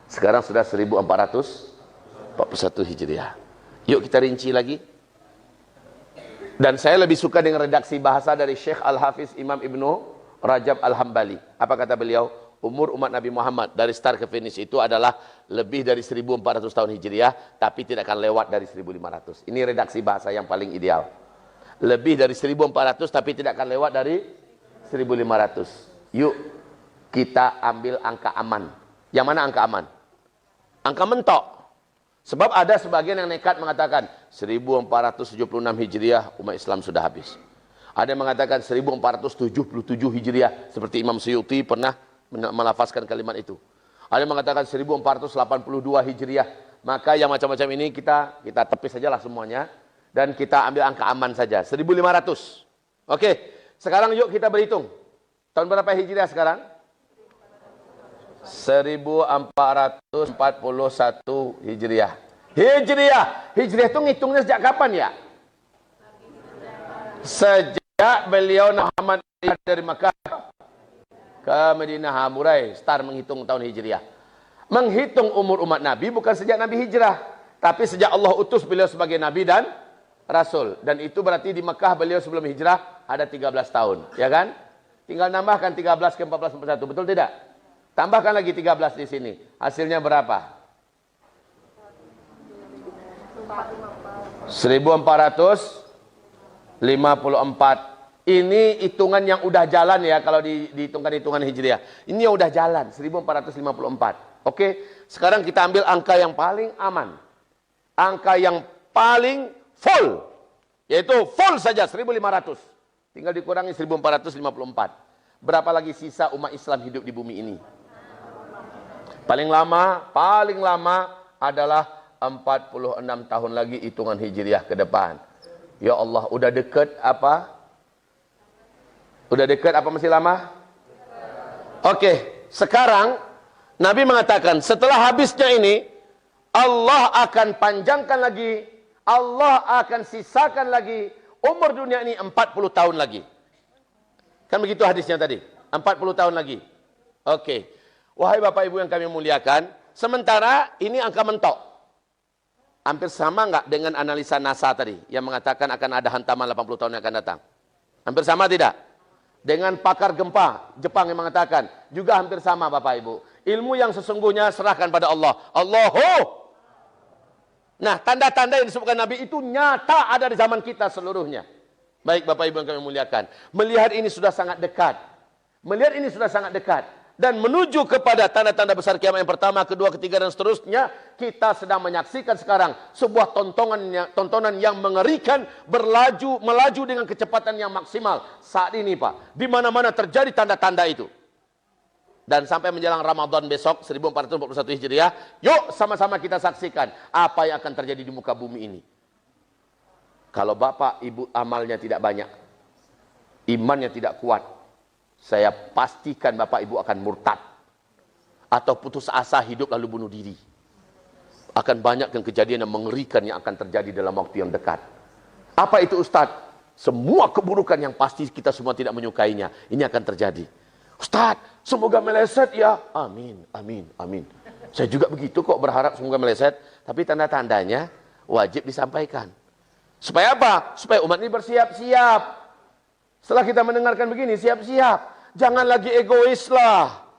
Sekarang sudah 1441 Hijriah. Yuk kita rinci lagi. Dan saya lebih suka dengan redaksi bahasa dari Syekh Al-Hafiz Imam Ibnu Rajab Al-Hambali. Apa kata beliau? Umur umat Nabi Muhammad dari start ke finish itu adalah lebih dari 1400 tahun Hijriah, tapi tidak akan lewat dari 1500. Ini redaksi bahasa yang paling ideal. Lebih dari 1400 tapi tidak akan lewat dari 1500. Yuk kita ambil angka aman. Yang mana angka aman? Angka mentok. Sebab ada sebagian yang nekat mengatakan 1476 Hijriah umat Islam sudah habis. Ada yang mengatakan 1477 Hijriah seperti Imam Suyuti pernah melafazkan kalimat itu. Ada yang mengatakan 1482 Hijriah. Maka yang macam-macam ini kita tepis sajalah semuanya dan kita ambil angka aman saja 1500. Oke, sekarang yuk kita berhitung. Tahun berapa Hijriah sekarang? 1441 Hijriah. Hijriah itu ngitungnya sejak kapan ya? Sejak beliau Muhammad dari Makkah ke Madinah, mulai start menghitung tahun Hijriah. Menghitung umur umat Nabi bukan sejak Nabi hijrah, tapi sejak Allah utus beliau sebagai Nabi dan Rasul. Dan itu berarti di Makkah beliau sebelum hijrah ada 13 tahun, ya kan? Tinggal nambahkan 13 ke 14 ke 1, betul tidak? Tambahkan lagi 13 di sini. Hasilnya berapa? 1454. Ini hitungan yang udah jalan ya kalau dihitungkan hitungan Hijriah. Ini yang udah jalan 1454. Oke, sekarang kita ambil angka yang paling aman. Angka yang paling full. Yaitu full saja 1500. Tinggal dikurangi 1454. Berapa lagi sisa umat Islam hidup di bumi ini? Paling lama adalah 46 tahun lagi hitungan Hijriah ke depan. Ya Allah, udah dekat apa? Udah dekat apa masih lama? Oke, sekarang Nabi mengatakan setelah habisnya ini Allah akan panjangkan lagi, Allah akan sisakan lagi umur dunia ini 40 tahun lagi. Kan begitu hadisnya tadi. 40 tahun lagi. Oke. Wahai Bapak Ibu yang kami muliakan, sementara ini angka mentok. Hampir sama enggak dengan analisa NASA tadi yang mengatakan akan ada hantaman 80 tahun yang akan datang? Hampir sama tidak? Dengan pakar gempa Jepang yang mengatakan juga hampir sama Bapak Ibu. Ilmu yang sesungguhnya serahkan pada Allah. Allahu. Nah, tanda-tanda yang disebutkan Nabi itu nyata ada di zaman kita seluruhnya. Baik Bapak Ibu yang kami muliakan. Melihat ini sudah sangat dekat. Melihat ini sudah sangat dekat. Dan menuju kepada tanda-tanda besar kiamat yang pertama, kedua, ketiga, dan seterusnya. Kita sedang menyaksikan sekarang sebuah tontonan yang mengerikan. Melaju dengan kecepatan yang maksimal. Saat ini Pak. Di mana-mana terjadi tanda-tanda itu. Dan sampai menjelang Ramadan besok 1441 Hijriah, yuk sama-sama kita saksikan apa yang akan terjadi di muka bumi ini. Kalau Bapak Ibu amalnya tidak banyak, imannya tidak kuat, saya pastikan Bapak Ibu akan murtad atau putus asa hidup lalu bunuh diri. Akan banyak kejadian yang mengerikan yang akan terjadi dalam waktu yang dekat. Apa itu Ustadz? Semua keburukan yang pasti kita semua tidak menyukainya, ini akan terjadi. Ustadz, semoga meleset ya. Amin, amin, amin. Saya juga begitu kok berharap semoga meleset. Tapi tanda-tandanya wajib disampaikan. Supaya apa? Supaya umat ini bersiap-siap. Setelah kita mendengarkan begini, siap-siap. Jangan lagi egois lah.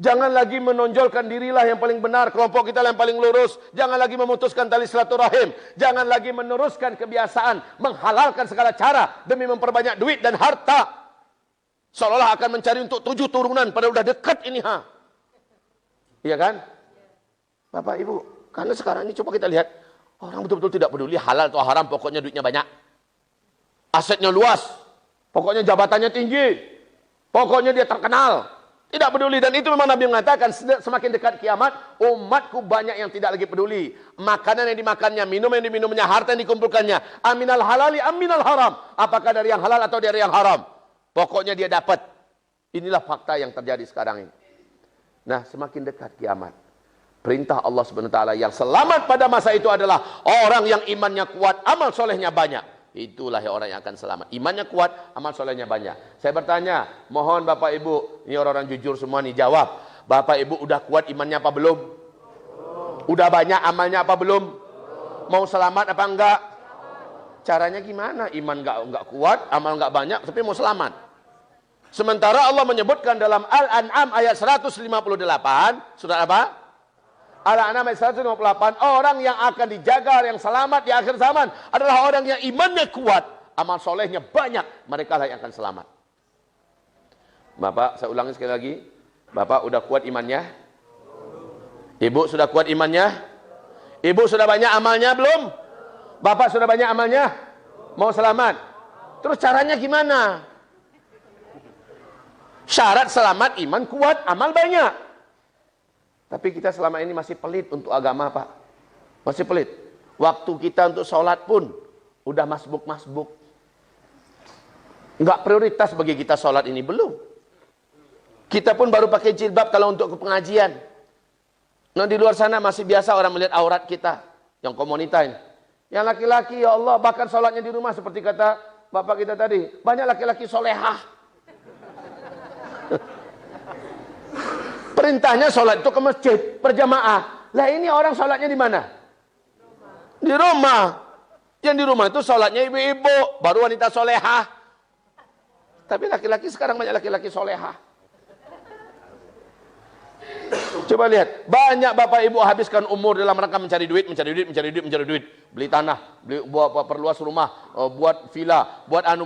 Jangan lagi menonjolkan dirilah yang paling benar, kelompok kita yang paling lurus. Jangan lagi memutuskan tali silaturahim. Jangan lagi meneruskan kebiasaan menghalalkan segala cara demi memperbanyak duit dan harta. Seolah-olah akan mencari untuk 7 turunan, padahal udah dekat ini ha. Iya kan? Bapak Ibu, karena sekarang ini coba kita lihat, orang betul-betul tidak peduli halal atau haram, pokoknya duitnya banyak. Asetnya luas, pokoknya jabatannya tinggi, pokoknya dia terkenal. Tidak peduli, dan itu memang Nabi mengatakan semakin dekat kiamat, umatku banyak yang tidak lagi peduli. Makanan yang dimakannya, minum yang diminumnya, harta yang dikumpulkannya. Aminal halali, aminal haram. Apakah dari yang halal atau dari yang haram? Pokoknya dia dapat. Inilah fakta yang terjadi sekarang ini. Nah, semakin dekat kiamat, perintah Allah Subhanahu wa taala yang selamat pada masa itu adalah orang yang imannya kuat, amal solehnya banyak. Itulah orang yang akan selamat. Imannya kuat, amal solehnya banyak. Saya bertanya, mohon Bapak Ibu, ini orang-orang jujur semua nih, jawab. Bapak Ibu udah kuat imannya apa belum? Udah banyak amalnya apa belum? Mau selamat apa enggak? Caranya gimana? Iman enggak kuat, amal enggak banyak, tapi mau selamat. Sementara Allah menyebutkan dalam Al-An'am ayat 158, sudah apa? Al-An'am ayat 158, orang yang akan dijaga, yang selamat di akhir zaman adalah orang yang imannya kuat, amal solehnya banyak, mereka lah yang akan selamat. Bapak, saya ulangi sekali lagi, Bapak udah kuat imannya? Ibu sudah kuat imannya? Ibu sudah banyak amalnya belum? Bapak sudah banyak amalnya? Mau selamat? Terus caranya gimana? Syarat selamat, iman kuat, amal banyak. Tapi kita selama ini masih pelit untuk agama, Pak. Masih pelit. Waktu kita untuk sholat pun udah masbuk-masbuk. Enggak prioritas bagi kita sholat ini, belum. Kita pun baru pakai jilbab kalau untuk ke pengajian. Nah, di luar sana masih biasa orang melihat aurat kita. Yang komunitas ini. Yang laki-laki, ya Allah, bahkan sholatnya di rumah seperti kata bapak kita tadi. Banyak laki-laki solehah. Perintahnya sholat itu ke masjid, berjamaah. Lah ini orang sholatnya di mana? Di rumah. Yang di rumah itu sholatnya ibu-ibu, baru wanita solehah. Tapi laki-laki sekarang banyak laki-laki solehah. Coba lihat, banyak bapak ibu habiskan umur dalam rangka mencari duit. Beli tanah, buat perluas rumah, buat villa, buat anu.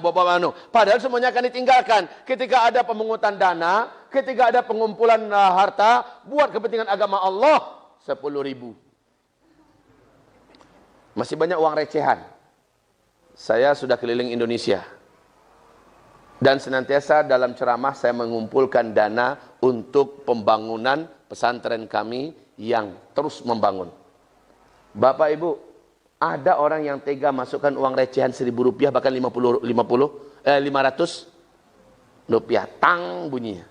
Padahal semuanya akan ditinggalkan. Ketika ada pemungutan dana, ketika ada pengumpulan harta, buat kepentingan agama Allah, 10.000. Masih banyak uang recehan. Saya sudah keliling Indonesia. Dan senantiasa dalam ceramah saya mengumpulkan dana untuk pembangunan pesantren kami yang terus membangun. Bapak Ibu, ada orang yang tega masukkan uang recehan Rp1.000 bahkan 500 rupiah, tang bunyinya.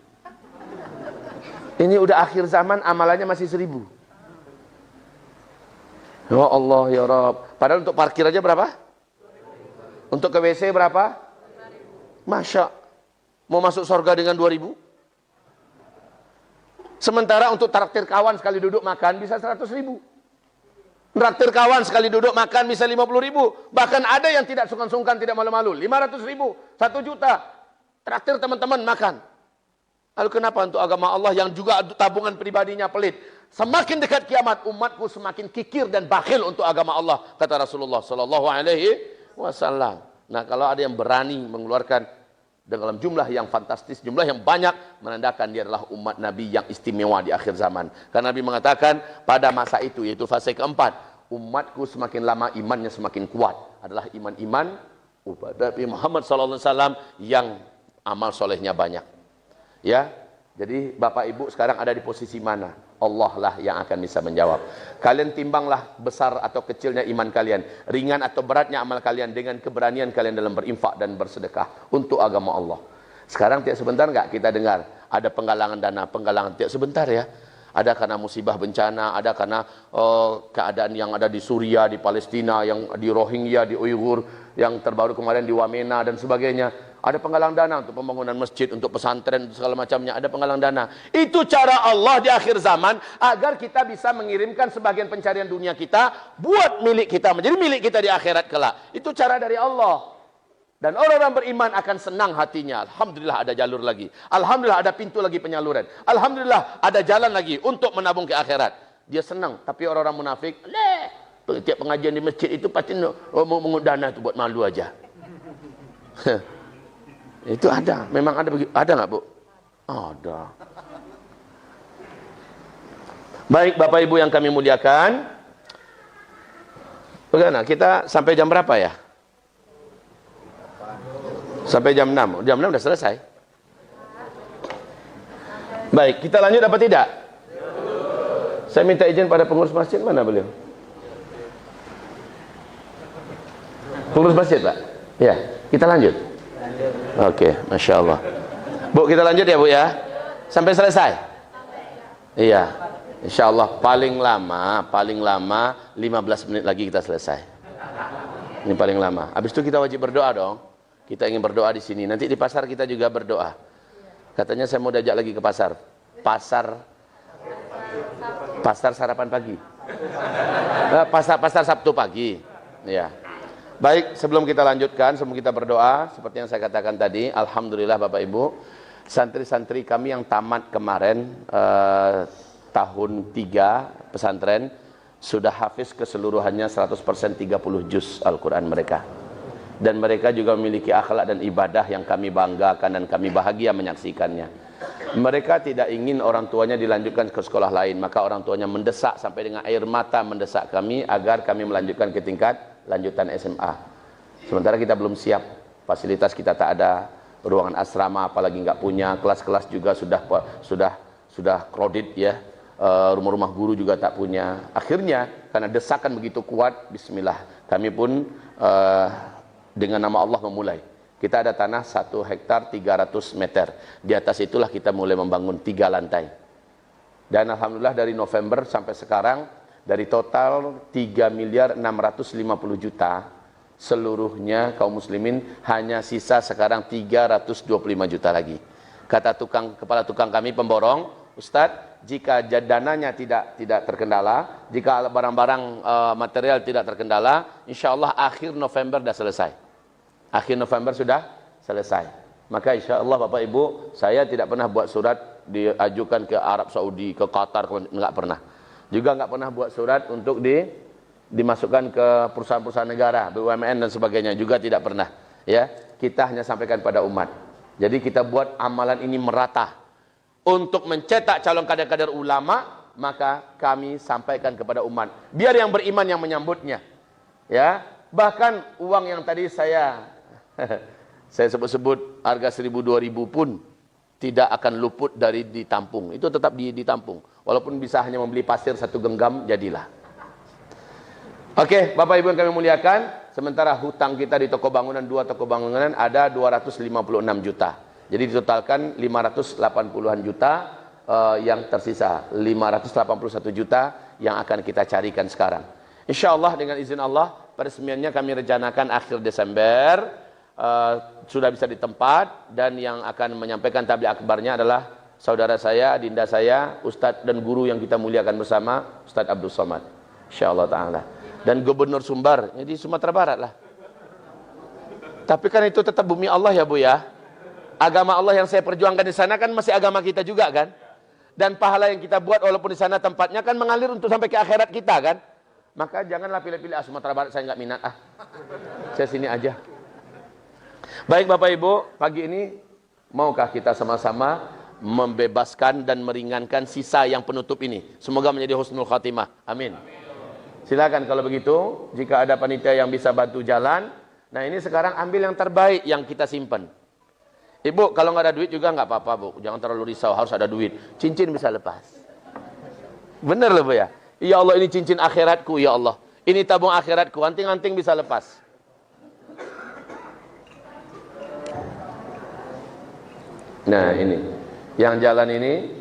Ini udah akhir zaman, amalannya masih 1.000. Ya Allah ya Rabb. Padahal untuk parkir aja berapa? Untuk ke WC berapa? Masya, mau masuk surga dengan 2.000? Sementara untuk traktir kawan sekali duduk makan bisa 100.000. Traktir kawan sekali duduk makan bisa 50.000. Bahkan ada yang tidak sungkan-sungkan, tidak malu-malu, 500.000, 1 juta. Traktir teman-teman makan. Lalu kenapa untuk agama Allah yang juga tabungan pribadinya pelit? Semakin dekat kiamat, umatku semakin kikir dan bakhil untuk agama Allah, kata Rasulullah sallallahu alaihi wasallam. Nah, kalau ada yang berani mengeluarkan dalam jumlah yang fantastis, jumlah yang banyak, menandakan dia adalah umat Nabi yang istimewa di akhir zaman. Karena Nabi mengatakan pada masa itu, yaitu fase keempat, umatku semakin lama imannya semakin kuat. Adalah iman-iman Nabi Muhammad SAW yang amal solehnya banyak. Ya, jadi Bapak Ibu sekarang ada di posisi mana? Allah lah yang akan bisa menjawab. Kalian timbanglah besar atau kecilnya iman kalian, ringan atau beratnya amal kalian dengan keberanian kalian dalam berinfak dan bersedekah untuk agama Allah. Sekarang tiap sebentar enggak kita dengar ada penggalangan dana, penggalangan tiap sebentar ya. Ada karena musibah bencana, ada karena keadaan yang ada di Suriah, di Palestina, yang di Rohingya, di Uighur, yang terbaru kemarin di Wamena dan sebagainya. Ada penggalang dana untuk pembangunan masjid, untuk pesantren, segala macamnya. Ada penggalang dana. Itu cara Allah di akhir zaman agar kita bisa mengirimkan sebagian pencarian dunia kita buat milik kita, menjadi milik kita di akhirat kelak. Itu cara dari Allah. Dan orang-orang beriman akan senang hatinya. Alhamdulillah ada jalur lagi. Alhamdulillah ada pintu lagi penyaluran. Alhamdulillah ada jalan lagi untuk menabung ke akhirat. Dia senang. Tapi orang-orang munafik, tiap pengajian di masjid itu pasti mau mengundang dana itu buat malu aja. Itu ada. Memang ada begitu. Ada nggak, Bu? Ada. Baik Bapak Ibu yang kami muliakan. Bagaimana? Kita sampai jam berapa ya? Sampai jam 6. Jam 6 sudah selesai. Baik, kita lanjut apa tidak? Saya minta izin pada pengurus masjid, mana beliau? Pengurus masjid, Pak? Ya, kita lanjut. Oke, Masya Allah. Bu, kita lanjut ya Bu ya? Sampai selesai? Iya. Insya Allah paling lama 15 menit lagi kita selesai. Ini paling lama. Habis itu kita wajib berdoa dong. Kita ingin berdoa di sini. Nanti di pasar kita juga berdoa. Katanya saya mau diajak lagi ke pasar. Pasar sarapan pagi. Pasar Sabtu pagi. Ya. Baik, sebelum kita lanjutkan, sebelum kita berdoa, seperti yang saya katakan tadi, alhamdulillah Bapak Ibu, santri-santri kami yang tamat kemarin tahun 3 pesantren sudah hafiz keseluruhannya 100% 30 juz Al-Quran mereka. Dan mereka juga memiliki akhlak dan ibadah yang kami banggakan dan kami bahagia menyaksikannya. Mereka tidak ingin orang tuanya dilanjutkan ke sekolah lain, maka orang tuanya mendesak sampai dengan air mata mendesak kami agar kami melanjutkan ke tingkat lanjutan SMA. Sementara kita belum siap, fasilitas kita tak ada, ruangan asrama apalagi nggak punya, kelas-kelas juga sudah crowded ya, rumah-rumah guru juga tak punya. Akhirnya karena desakan begitu kuat, bismillah, kami pun dengan nama Allah memulai. Kita ada tanah 1 hektar 300 meter. Di atas itulah kita mulai membangun 3 lantai. Dan alhamdulillah dari November sampai sekarang, dari total 3 miliar 650 juta, seluruhnya kaum muslimin hanya sisa sekarang 325 juta lagi. Kata kepala tukang kami pemborong, Ustadz, jika dananya tidak terkendala, jika barang-barang material tidak terkendala, insya Allah akhir November sudah selesai. Akhir November sudah selesai. Maka insya Allah Bapak Ibu, saya tidak pernah buat surat diajukan ke Arab Saudi, ke Qatar, enggak pernah. Juga enggak pernah buat surat untuk dimasukkan ke perusahaan-perusahaan negara, BUMN dan sebagainya, juga tidak pernah. Ya, kita hanya sampaikan pada umat. Jadi kita buat amalan ini merata. Untuk mencetak calon kader-kader ulama, maka kami sampaikan kepada umat. Biar yang beriman yang menyambutnya. Ya, bahkan uang yang tadi saya sebut-sebut harga 1.000-2.000 pun tidak akan luput dari ditampung. Itu tetap ditampung. Walaupun bisa hanya membeli pasir 1 genggam, jadilah. Oke, Bapak Ibu yang kami muliakan, sementara hutang kita di toko bangunan, 2 toko bangunan ada 256 juta. Jadi ditotalkan 580-an juta yang tersisa. 581 juta yang akan kita carikan sekarang. Insya Allah dengan izin Allah, peresmiannya kami rencanakan akhir Desember. Sudah bisa di tempat, dan yang akan menyampaikan tabligh akbarnya adalah saudara saya, adinda saya, Ustadz dan guru yang kita muliakan bersama, Ustadz Abdul Somad, insyaallah ta'ala. Dan Gubernur Sumbar, jadi Sumatera Barat lah. Tapi kan itu tetap bumi Allah ya Bu ya. Agama Allah yang saya perjuangkan di sana kan masih agama kita juga kan. Dan pahala yang kita buat walaupun di sana tempatnya kan mengalir untuk sampai ke akhirat kita kan. Maka janganlah pilih-pilih, Sumatera Barat saya nggak minat, saya sini aja. Baik Bapak Ibu, pagi ini maukah kita sama-sama membebaskan dan meringankan sisa yang penutup ini. Semoga menjadi husnul khatimah. Amin. Silakan kalau begitu, jika ada panitia yang bisa bantu jalan. Nah ini sekarang ambil yang terbaik yang kita simpan. Ibu kalau nggak ada duit juga nggak apa-apa Bu, jangan terlalu risau, harus ada duit. Cincin bisa lepas. Bener loh Bu ya. Ya Allah, ini cincin akhiratku ya Allah. Ini tabung akhiratku, anting-anting bisa lepas. Nah ini, yang jalan ini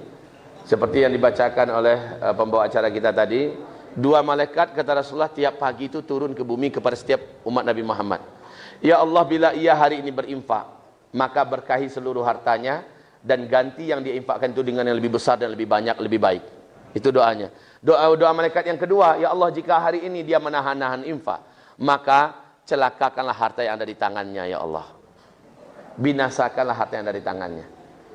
seperti yang dibacakan oleh pembawa acara kita tadi, 2 malaikat kata Rasulullah tiap pagi itu turun ke bumi kepada setiap umat Nabi Muhammad. Ya Allah, bila ia hari ini berinfak, maka berkahi seluruh hartanya dan ganti yang dia infakkan itu dengan yang lebih besar dan lebih banyak, lebih baik. Itu doanya. Doa malaikat yang kedua, ya Allah, jika hari ini dia menahan-nahan infak, maka celakakanlah harta yang ada di tangannya ya Allah. Binasakanlah harta yang ada di tangannya.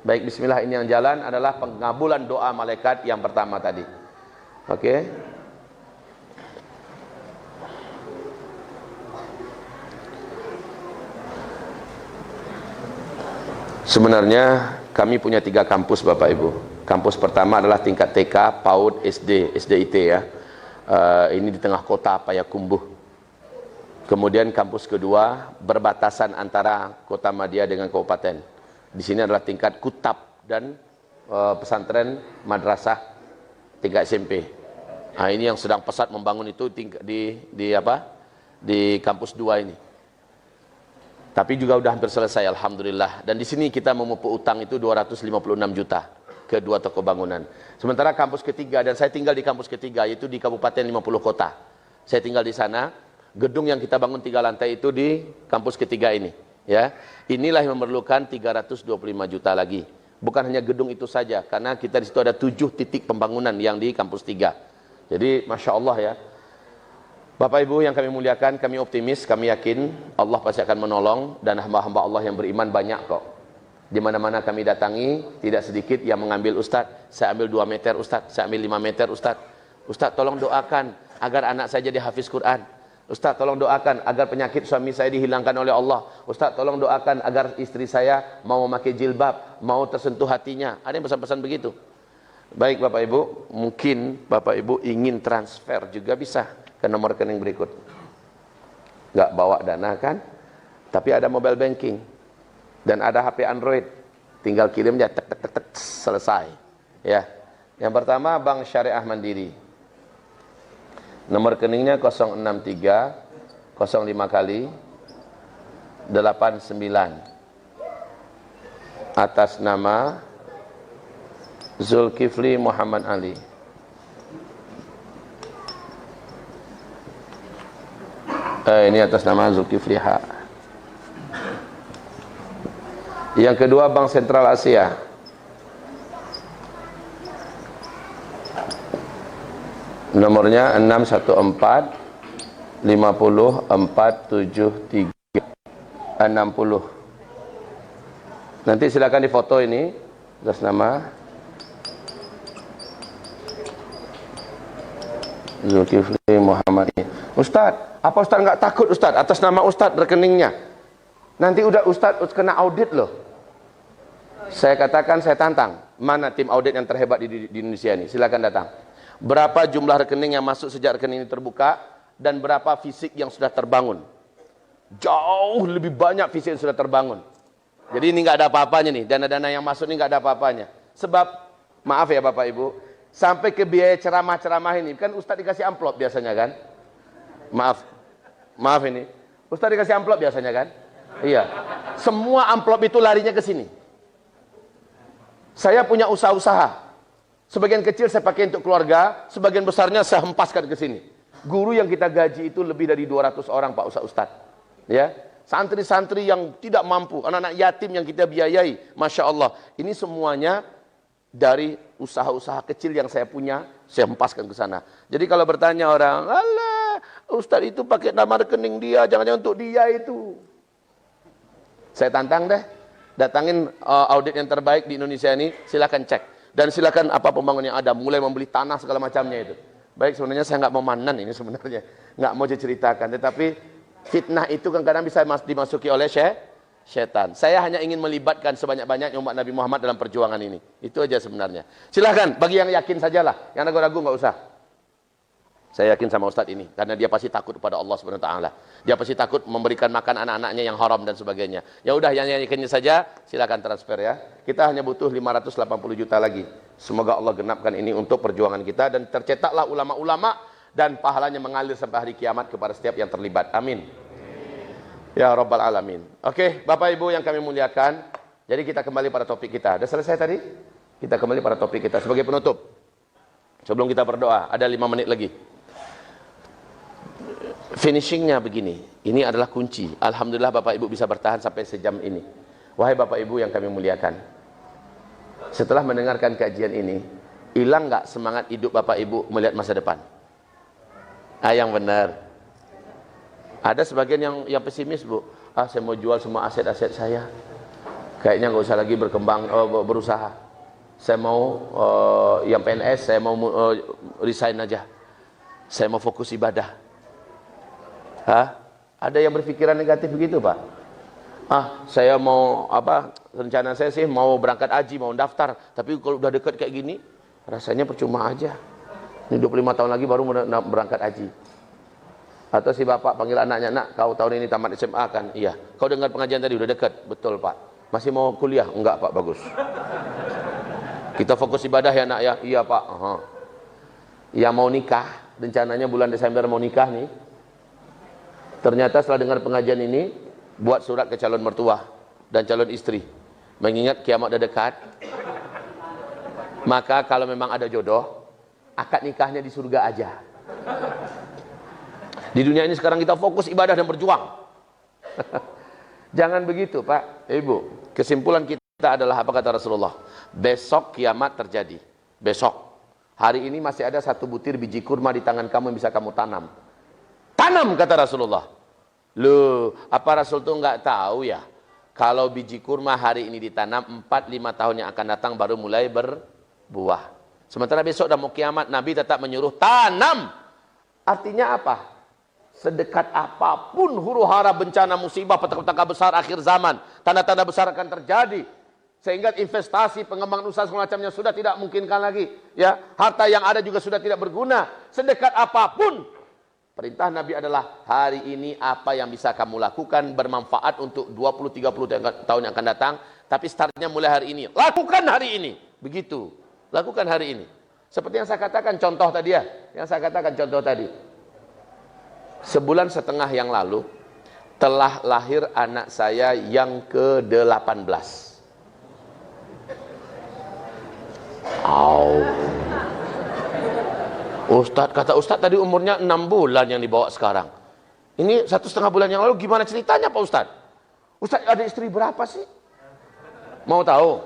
Baik, bismillah, ini yang jalan adalah pengabulan doa malaikat yang pertama tadi. Oke. Sebenarnya kami punya 3 kampus Bapak Ibu. Kampus pertama adalah tingkat TK, PAUD, SD, SDIT ya. Ini di tengah kota Payakumbuh. Kemudian kampus kedua berbatasan antara Kota Madia dengan kabupaten. Di sini adalah tingkat kutab dan pesantren madrasah tingkat SMP. Nah, ini yang sedang pesat membangun itu di kampus 2 ini. Tapi juga sudah hampir selesai alhamdulillah. Dan di sini kita memupuk utang itu 256 juta ke 2 toko bangunan. Sementara kampus ketiga, dan saya tinggal di kampus ketiga, yaitu di Kabupaten 50 kota. Saya tinggal di sana. Gedung yang kita bangun 3 lantai itu di kampus ketiga ini. Ya, inilah yang memerlukan 325 juta lagi. Bukan hanya gedung itu saja, karena kita di situ ada 7 titik pembangunan yang di kampus 3. Jadi Masya Allah ya. Bapak Ibu yang kami muliakan, kami optimis, kami yakin Allah pasti akan menolong, dan hamba-hamba Allah yang beriman banyak kok. Di mana-mana kami datangi, tidak sedikit yang mengambil Ustadz, saya ambil 2 meter Ustadz, saya ambil 5 meter Ustadz. Ustadz tolong doakan agar anak saya jadi hafiz Quran. Ustadz tolong doakan agar penyakit suami saya dihilangkan oleh Allah. Ustadz tolong doakan agar istri saya mau memakai jilbab, mau tersentuh hatinya. Ada yang pesan-pesan begitu. Baik Bapak Ibu, mungkin Bapak Ibu ingin transfer juga bisa ke nomor rekening berikut. Nggak bawa dana kan? Tapi ada mobile banking dan ada HP Android. Tinggal kirim aja, tek tek tek tek, selesai. Ya. Yang pertama Bank Syariah Mandiri. Nomor rekeningnya 063 05 kali 89. Atas nama Zulkifli Muhammad Ali. Ini atas nama Zulkifli H. Yang kedua Bank Sentral Asia. Nomornya 614 50 473 60. Nanti silakan difoto ini atas nama Zulkifli Muhammad. Ustadz, apa Ustadz nggak takut Ustadz atas nama Ustadz rekeningnya? Nanti udah Ustadz kena audit loh. Saya katakan, saya tantang, mana tim audit yang terhebat di Indonesia ini? Silakan datang. Berapa jumlah rekening yang masuk sejak rekening ini terbuka, dan berapa fisik yang sudah terbangun? Jauh lebih banyak fisik yang sudah terbangun. Jadi ini nggak ada apa-apanya nih, dana-dana yang masuk ini nggak ada apa-apanya. Sebab, maaf ya Bapak Ibu, sampai ke biaya ceramah-ceramah ini, kan Ustadz dikasih amplop biasanya kan? Maaf ini, Ustadz dikasih amplop biasanya kan? Iya, semua amplop itu larinya ke sini. Saya punya usaha-usaha, sebagian kecil saya pakai untuk keluarga, sebagian besarnya saya hempaskan ke sini. Guru yang kita gaji itu lebih dari 200 orang Pak Ustadz. Ya, santri-santri yang tidak mampu, anak-anak yatim yang kita biayai, Masya Allah. Ini semuanya dari usaha-usaha kecil yang saya punya, saya hempaskan ke sana. Jadi kalau bertanya orang, alah, Ustadz itu pakai nama rekening dia, jangan-jangan untuk dia itu. Saya tantang deh, datangin audit yang terbaik di Indonesia ini, silakan cek. Dan silakan apa pembangunan yang ada, mulai membeli tanah segala macamnya itu. Baik, sebenarnya saya nggak mau manan ini sebenarnya, nggak mau diceritakan. Tetapi fitnah itu kadang-kadang bisa dimasuki oleh setan. Saya hanya ingin melibatkan sebanyak-banyaknya umat Nabi Muhammad dalam perjuangan ini. Itu aja sebenarnya. Silahkan, bagi yang yakin sajalah. Yang ragu-ragu nggak usah. Saya yakin sama Ustadz ini, karena dia pasti takut kepada Allah Subhanahu Wa Taala. Dia pasti takut memberikan makan anak-anaknya yang haram dan sebagainya. Ya udah, yang yakinnya saja, silakan transfer ya. Kita hanya butuh 580 juta lagi. Semoga Allah genapkan ini untuk perjuangan kita, dan tercetaklah ulama-ulama dan pahalanya mengalir sampai hari kiamat kepada setiap yang terlibat. Amin. Ya Rabbal Alamin. Oke, Bapak Ibu yang kami muliakan, jadi kita kembali pada topik kita. Sudah selesai tadi? Kita kembali pada topik kita sebagai penutup. Sebelum kita berdoa, ada 5 menit lagi. Finishingnya begini, ini adalah kunci. Alhamdulillah Bapak Ibu bisa bertahan sampai sejam ini. Wahai Bapak Ibu yang kami muliakan, setelah mendengarkan kajian ini, hilang nggak semangat hidup Bapak Ibu melihat masa depan? Yang benar. Ada sebagian yang pesimis, Bu. Saya mau jual semua aset-aset saya. Kayaknya nggak usah lagi berkembang, berusaha. Saya mau yang PNS, saya mau resign aja. Saya mau fokus ibadah. Ada yang berpikiran negatif begitu, Pak? Saya mau rencana saya sih mau berangkat haji, mau daftar. Tapi kalau udah deket kayak gini, rasanya percuma aja. Ini 25 tahun lagi baru berangkat haji. Atau si bapak panggil anaknya, nak, kau tahun ini tamat SMA kan? Iya. Kau dengar pengajian tadi, udah dekat? Betul, Pak. Masih mau kuliah? Enggak, Pak, bagus. Kita fokus ibadah ya, nak, ya? Iya, Pak. Yang mau nikah, rencananya bulan Desember mau nikah nih. Ternyata setelah dengar pengajian ini, buat surat ke calon mertua dan calon istri. Mengingat kiamat udah dekat. Maka kalau memang ada jodoh, akad nikahnya di surga aja. Di dunia ini sekarang kita fokus ibadah dan berjuang. Jangan begitu, Pak, Ibu. Kesimpulan kita adalah apa kata Rasulullah? Besok kiamat terjadi. Besok. Hari ini masih ada 1 butir biji kurma di tangan kamu yang bisa kamu tanam. Tanam, kata Rasulullah. Loh, apa Rasul itu nggak tahu ya? Kalau biji kurma hari ini ditanam, 4-5 tahun yang akan datang baru mulai berbuah. Sementara besok udah mau kiamat, Nabi tetap menyuruh tanam. Artinya apa? Sedekat apapun huru hara bencana musibah petaka besar akhir zaman, tanda-tanda besar akan terjadi, sehingga investasi pengembangan usaha semacamnya sudah tidak mungkinkan lagi, ya, harta yang ada juga sudah tidak berguna. Sedekat apapun, perintah Nabi adalah hari ini apa yang bisa kamu lakukan bermanfaat untuk 20-30 tahun yang akan datang, tapi startnya mulai hari ini. Lakukan hari ini, begitu. Lakukan hari ini. Seperti yang saya katakan contoh tadi ya, sebulan setengah yang lalu telah lahir anak saya yang ke-18. Ustadz, kata Ustadz tadi umurnya 6 bulan yang dibawa sekarang. Ini 1,5 bulan yang lalu, gimana ceritanya Pak Ustadz? Ustadz ada istri berapa sih? Mau tahu?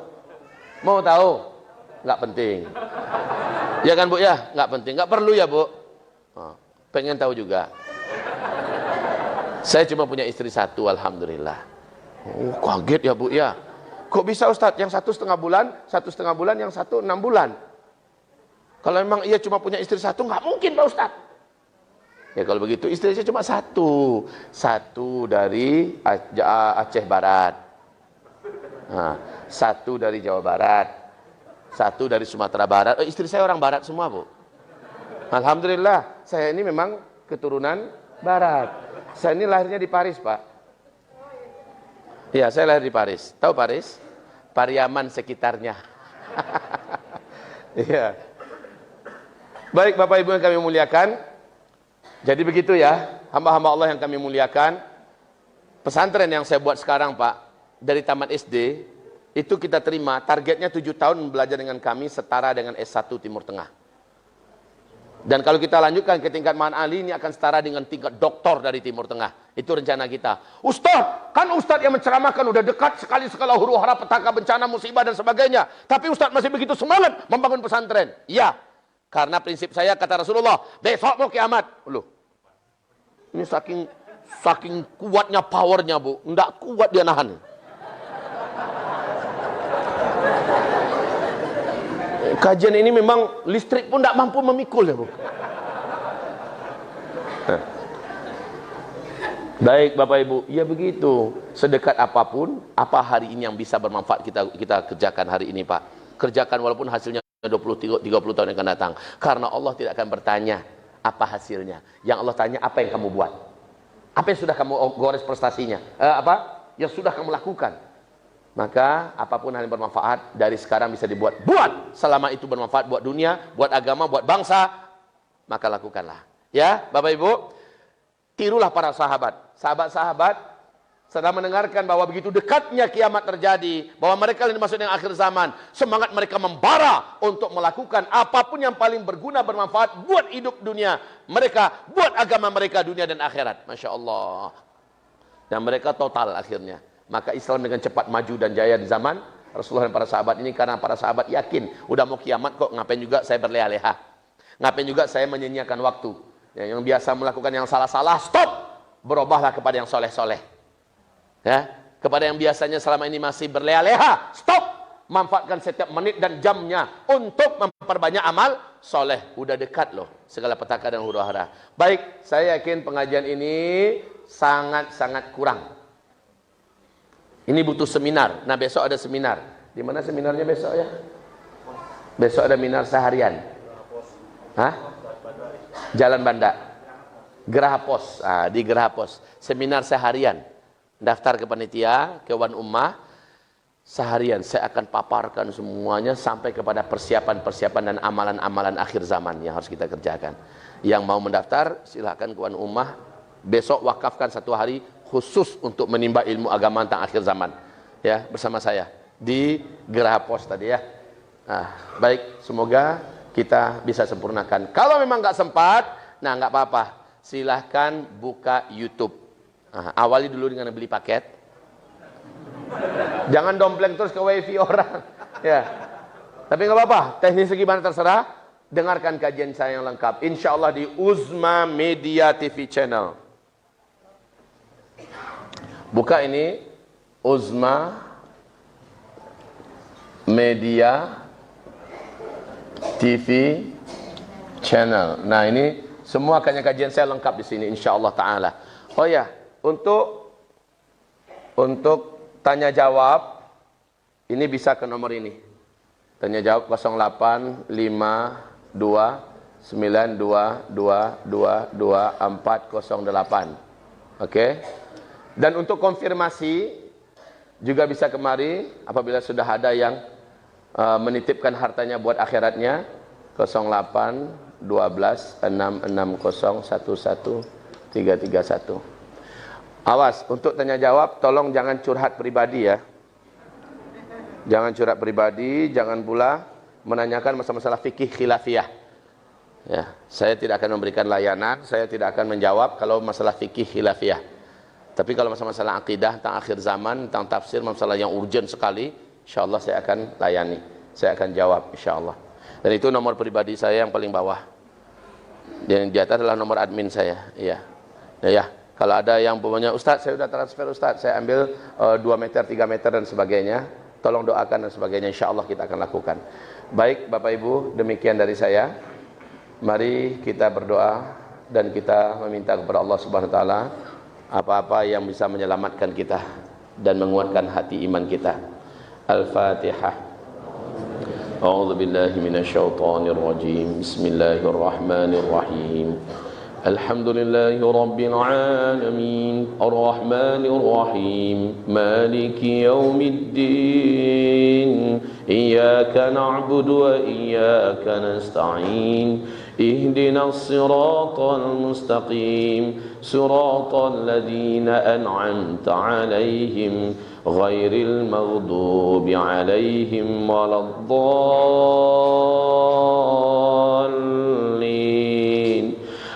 Mau tahu? Nggak penting. Ya kan, Bu, ya? Nggak penting. Nggak perlu ya, Bu? Pengen tahu juga. Saya cuma punya istri 1, alhamdulillah. Kaget ya, Bu, ya? Kok bisa, Ustadz? Yang 1,5 bulan, 1,5 bulan, yang 1 6 bulan. Kalau memang ia cuma punya istri 1, nggak mungkin, Pak Ustadz. Ya kalau begitu, istri saya cuma 1. 1 dari Aceh Barat. 1 dari Jawa Barat. 1 dari Sumatera Barat. Istri saya orang Barat semua, Bu. Alhamdulillah, saya ini memang keturunan Barat. Saya ini lahirnya di Paris, Pak. Iya, saya lahir di Paris. Tahu Paris? Pariaman sekitarnya. Iya. Baik, Bapak Ibu yang kami muliakan. Jadi begitu ya, hamba-hamba Allah yang kami muliakan. Pesantren yang saya buat sekarang, Pak, dari tamat SD, itu kita terima, targetnya 7 tahun belajar dengan kami setara dengan S1 Timur Tengah. Dan kalau kita lanjutkan ke tingkat Man Ali, ini akan setara dengan tingkat doktor dari Timur Tengah. Itu rencana kita. Ustadz, kan Ustadz yang menceramahkan udah dekat sekali skala huru hara petaka bencana musibah dan sebagainya. Tapi Ustadz masih begitu semangat membangun pesantren. Iya, karena prinsip saya kata Rasulullah, besok mau kiamat. Loh, ini saking kuatnya powernya, Bu. Nggak kuat dia nahan. Kajian ini memang listrik pun tidak mampu memikul ya, Bu. Baik Bapak Ibu, ya begitu. Sedekat apapun, apa hari ini yang bisa bermanfaat kita kerjakan hari ini, Pak. Kerjakan walaupun hasilnya 20-30 tahun yang akan datang. Karena Allah tidak akan bertanya apa hasilnya. Yang Allah tanya apa yang kamu buat. Apa yang sudah kamu gores prestasinya. Yang sudah kamu lakukan. Maka apapun hal yang bermanfaat dari sekarang bisa dibuat. Buat! Selama itu bermanfaat buat dunia, buat agama, buat bangsa, maka lakukanlah. Ya, Bapak Ibu, tirulah para sahabat. Sahabat-sahabat sedang mendengarkan bahwa begitu dekatnya kiamat terjadi, bahwa mereka yang dimaksud dengan akhir zaman, semangat mereka membara untuk melakukan apapun yang paling berguna, bermanfaat buat hidup dunia mereka, buat agama mereka, dunia dan akhirat. Masya Allah. Dan mereka total akhirnya. Maka Islam dengan cepat maju dan jaya di zaman Rasulullah dan para sahabat ini, karena para sahabat yakin udah mau kiamat kok, ngapain juga saya berleha-leha, ngapain juga saya menyanyiakan waktu. Yang biasa melakukan yang salah-salah, stop, berubahlah kepada yang soleh-soleh. Ya, kepada yang biasanya selama ini masih berleha-leha, stop. Manfaatkan setiap menit dan jamnya untuk memperbanyak amal soleh. Udah dekat loh segala petaka dan huru-hara. Baik, saya yakin pengajian ini sangat-sangat kurang. Ini butuh seminar. Nah, besok ada seminar. Di mana seminarnya besok ya? Besok ada seminar seharian. Hah? Jalan Banda. Geraha Pos. Di Geraha Pos. Seminar seharian. Daftar ke panitia, ke Wan Ummah. Seharian saya akan paparkan semuanya sampai kepada persiapan-persiapan dan amalan-amalan akhir zaman yang harus kita kerjakan. Yang mau mendaftar silakan ke Wan Ummah. Besok wakafkan 1 hari khusus untuk menimba ilmu agama tentang akhir zaman. Ya, bersama saya di Geraha Pos tadi ya. Baik, semoga kita bisa sempurnakan. Kalau memang nggak sempat, nah nggak apa-apa. Silahkan buka YouTube. Awali dulu dengan beli paket. Jangan dompleng terus ke wifi orang. Ya. Tapi nggak apa-apa. Teknis gimana terserah. Dengarkan kajian saya yang lengkap. Insya Allah di Uzma Media TV Channel. Buka ini Uzma Media TV Channel. Nah, ini semua kajian saya lengkap di sini insyaallah taala. Oh ya, untuk tanya jawab ini bisa ke nomor ini. Tanya jawab 085222222408. Oke. Dan untuk konfirmasi juga bisa kemari apabila sudah ada yang menitipkan hartanya buat akhiratnya 081266011331. Awas untuk tanya jawab tolong jangan curhat pribadi ya. Jangan curhat pribadi, jangan pula menanyakan masalah fikih khilafiyah. Ya, saya tidak akan memberikan layanan, saya tidak akan menjawab kalau masalah fikih khilafiyah. Tapi kalau masalah akidah tentang akhir zaman, tentang tafsir, masalah yang urgent sekali, insyaallah saya akan layani. Saya akan jawab insyaallah. Dan itu nomor pribadi saya yang paling bawah. Dan di atas adalah nomor admin saya. Iya. Ya. Kalau ada yang punya Ustaz, saya sudah transfer Ustaz, saya ambil 2 meter, 3 meter dan sebagainya. Tolong doakan dan sebagainya, insyaallah kita akan lakukan. Baik Bapak Ibu, demikian dari saya. Mari kita berdoa dan kita meminta kepada Allah Subhanahu wa taala apa-apa yang bisa menyelamatkan kita dan menguatkan hati iman kita. Al-Fatihah. A'udzu billahi minasyaitonir rajim. Bismillahirrahmanirrahim. Alhamdulillahi rabbil alamin. Ar-Rahmanir Rahim. Maliki yaumiddin. Iyyaka na'budu wa iyyaka nasta'in. Ihdinas siratal mustaqim. Siratal ladzina an'amta 'alaihim ghairil maghdubi 'alaihim waladdallin.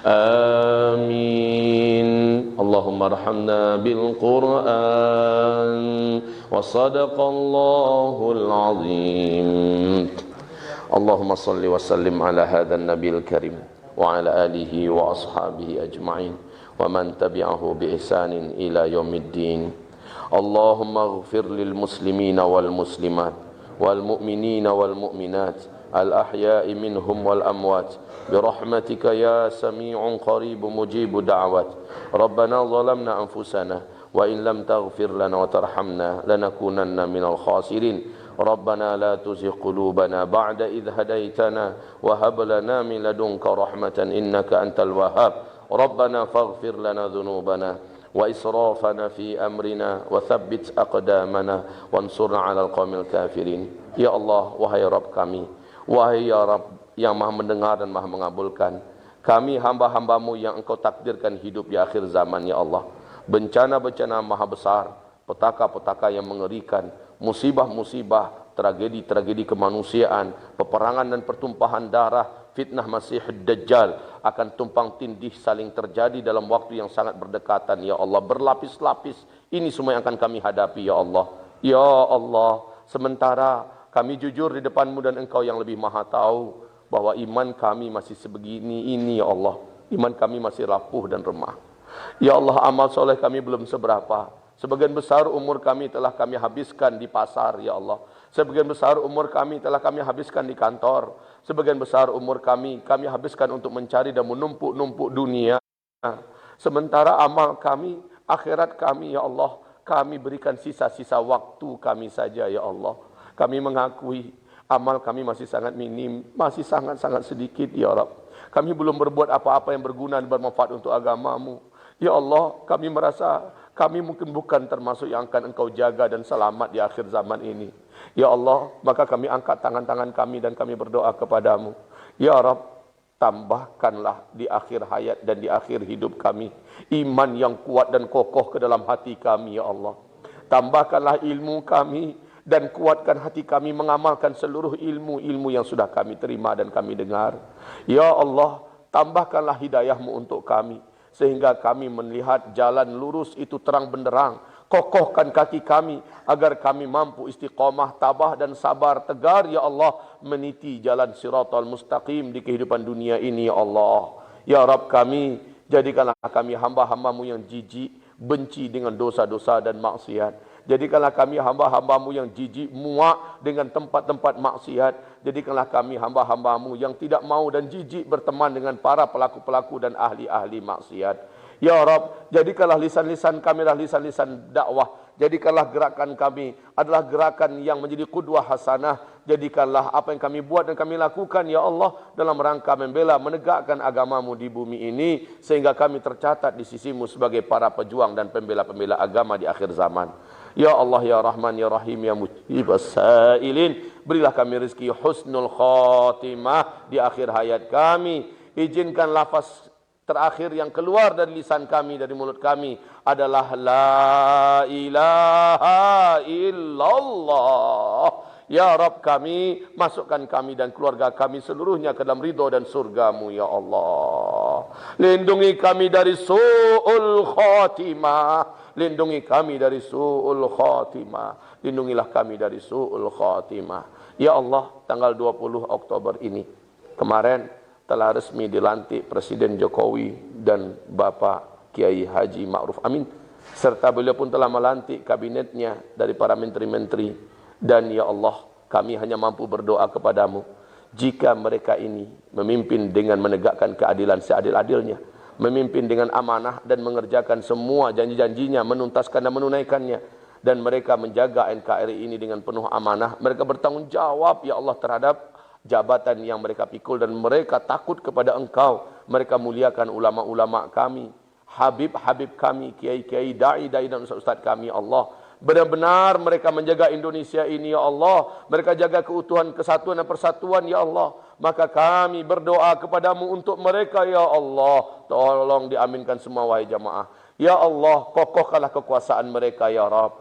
Amin. Allahumma arhamna bil Qur'an wa sadaqallahul azim. Allahumma salli wa sallim ala hadzal nabiyil karim wa ala alihi wa ashabihi ajma'in wa man tabi'ahu bi ihsanin ila yaumiddin. Allahumma ighfir lil muslimina wal muslimat wal mu'minina wal mu'minat al ahya'i minhum wal amwat birahmatika ya sami'un qarib mujib da'wat. Rabbana zalamna anfusana wa in lam taghfir lana wa tarhamna lanakunanna minal khasirin. Rabbana la tuzigh qulubana ba'da idh hadaitana wa hab lana min ladunka rahmatan innaka antal wahhab. Rabbana faghfir lana dhunubana wa israfana fi amrina wa thabbit aqdamana wansurna 'alal qaumil kafirin. Ya Allah, wahai Rabb kami, wahai ya Rabb yang Maha mendengar dan Maha mengabulkan, kami hamba-hambamu yang Engkau takdirkan hidup di akhir zaman ya Allah. Bencana-bencana maha besar, petaka-petaka yang mengerikan, musibah-musibah, tragedi-tragedi kemanusiaan, peperangan dan pertumpahan darah, fitnah Masih Dajjal akan tumpang tindih saling terjadi dalam waktu yang sangat berdekatan ya Allah, berlapis-lapis. Ini semua yang akan kami hadapi ya Allah. Ya Allah, sementara kami jujur di depan-Mu dan Engkau yang lebih maha tahu bahwa iman kami masih sebegini ini ya Allah. Iman kami masih rapuh dan remah. Ya Allah, amal soleh kami belum seberapa. Sebagian besar umur kami telah kami habiskan di pasar, ya Allah. Sebagian besar umur kami telah kami habiskan di kantor. Sebagian besar umur kami habiskan untuk mencari dan menumpuk-numpuk dunia. Sementara amal kami, akhirat kami, ya Allah, kami berikan sisa-sisa waktu kami saja, ya Allah. Kami mengakui amal kami masih sangat minim, masih sangat-sangat sedikit, ya Rabb. Kami belum berbuat apa-apa yang berguna dan bermanfaat untuk agamamu. Ya Allah, kami merasa kami mungkin bukan termasuk yang akan Engkau jaga dan selamat di akhir zaman ini. Ya Allah, maka kami angkat tangan-tangan kami dan kami berdoa kepadamu. Ya Rabb, tambahkanlah di akhir hayat dan di akhir hidup kami iman yang kuat dan kokoh ke dalam hati kami, ya Allah. Tambahkanlah ilmu kami dan kuatkan hati kami mengamalkan seluruh ilmu-ilmu yang sudah kami terima dan kami dengar. Ya Allah, tambahkanlah hidayah-Mu untuk kami, sehingga kami melihat jalan lurus itu terang benderang. Kokohkan kaki kami, agar kami mampu istiqamah, tabah dan sabar tegar, ya Allah, meniti jalan siratal mustaqim di kehidupan dunia ini, ya Allah. Ya Rabb kami, jadikanlah kami hamba-hamba-Mu yang jijik, benci dengan dosa-dosa dan maksiat. Jadikanlah kami hamba-hamba-Mu yang jijik, muak dengan tempat-tempat maksiat. Jadikanlah kami hamba-hamba-Mu yang tidak mau dan jijik berteman dengan para pelaku-pelaku dan ahli-ahli maksiat. Ya Rabb, jadikanlah lisan-lisan kami adalah lisan-lisan dakwah. Jadikanlah gerakan kami adalah gerakan yang menjadi qudwah hasanah. Jadikanlah apa yang kami buat dan kami lakukan, ya Allah, dalam rangka membela, menegakkan agama-Mu di bumi ini, sehingga kami tercatat di sisi-Mu sebagai para pejuang dan pembela-pembela agama di akhir zaman. Ya Allah, ya Rahman, ya Rahim, ya Mujibas Sa'ilin, berilah kami rezeki husnul khatimah di akhir hayat kami. Izinkan lafaz terakhir yang keluar dari lisan kami, dari mulut kami adalah La ilaha illallah. Ya Rabb kami, masukkan kami dan keluarga kami seluruhnya ke dalam ridho dan surga-Mu, ya Allah. Lindungi kami dari su'ul khatimah. Lindungi kami dari su'ul khatimah. Lindungilah kami dari su'ul khatimah. Ya Allah, tanggal 20 Oktober ini, kemarin telah resmi dilantik Presiden Jokowi dan Bapak Kiai Haji Ma'ruf Amin, serta beliau pun telah melantik kabinetnya dari para menteri-menteri. Dan ya Allah, kami hanya mampu berdoa kepadamu, jika mereka ini memimpin dengan menegakkan keadilan seadil-adilnya, memimpin dengan amanah dan mengerjakan semua janji-janjinya, menuntaskan dan menunaikannya, dan mereka menjaga NKRI ini dengan penuh amanah, mereka bertanggung jawab, ya Allah, terhadap jabatan yang mereka pikul, dan mereka takut kepada Engkau, mereka muliakan ulama-ulama kami, habib-habib kami, kiai-kiai, da'i-da'i dan ustaz-ustaz kami, Allah. Benar-benar mereka menjaga Indonesia ini, ya Allah. Mereka jaga keutuhan, kesatuan dan persatuan, ya Allah. Maka kami berdoa kepadamu untuk mereka, ya Allah. Tolong diaminkan semua, wahai jamaah. Ya Allah, kokohkanlah kekuasaan mereka, ya Rabb.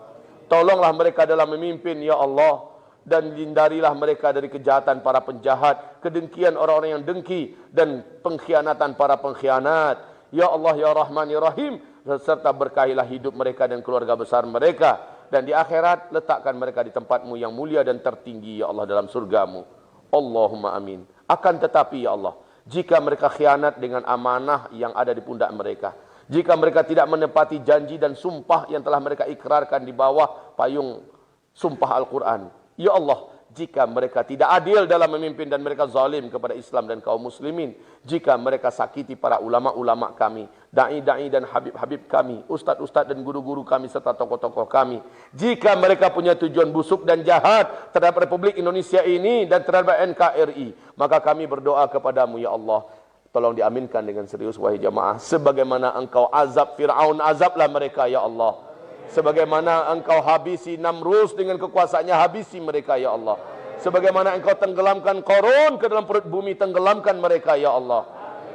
Tolonglah mereka dalam memimpin, ya Allah. Dan hindarilah mereka dari kejahatan para penjahat, kedengkian orang-orang yang dengki, dan pengkhianatan para pengkhianat. Ya Allah, ya Rahman, ya Rahim, serta berkahilah hidup mereka dan keluarga besar mereka, dan di akhirat letakkan mereka di tempat-Mu yang mulia dan tertinggi, ya Allah, dalam surga-Mu. Allahumma amin. Akan tetapi, ya Allah, jika mereka khianat dengan amanah yang ada di pundak mereka, jika mereka tidak menepati janji dan sumpah yang telah mereka ikrarkan di bawah payung sumpah Al-Quran, ya Allah, jika mereka tidak adil dalam memimpin dan mereka zalim kepada Islam dan kaum muslimin, jika mereka sakiti para ulama-ulama kami, da'i-da'i dan habib-habib kami, ustaz-ustaz dan guru-guru kami serta tokoh-tokoh kami, jika mereka punya tujuan busuk dan jahat terhadap Republik Indonesia ini dan terhadap NKRI, maka kami berdoa kepadamu, ya Allah, tolong diaminkan dengan serius, wahai jamaah. Sebagaimana Engkau azab Fir'aun, azablah mereka, ya Allah. Sebagaimana Engkau habisi Namrus dengan kekuasaannya, habisi mereka, ya Allah. Sebagaimana Engkau tenggelamkan Qarun ke dalam perut bumi, tenggelamkan mereka, ya Allah.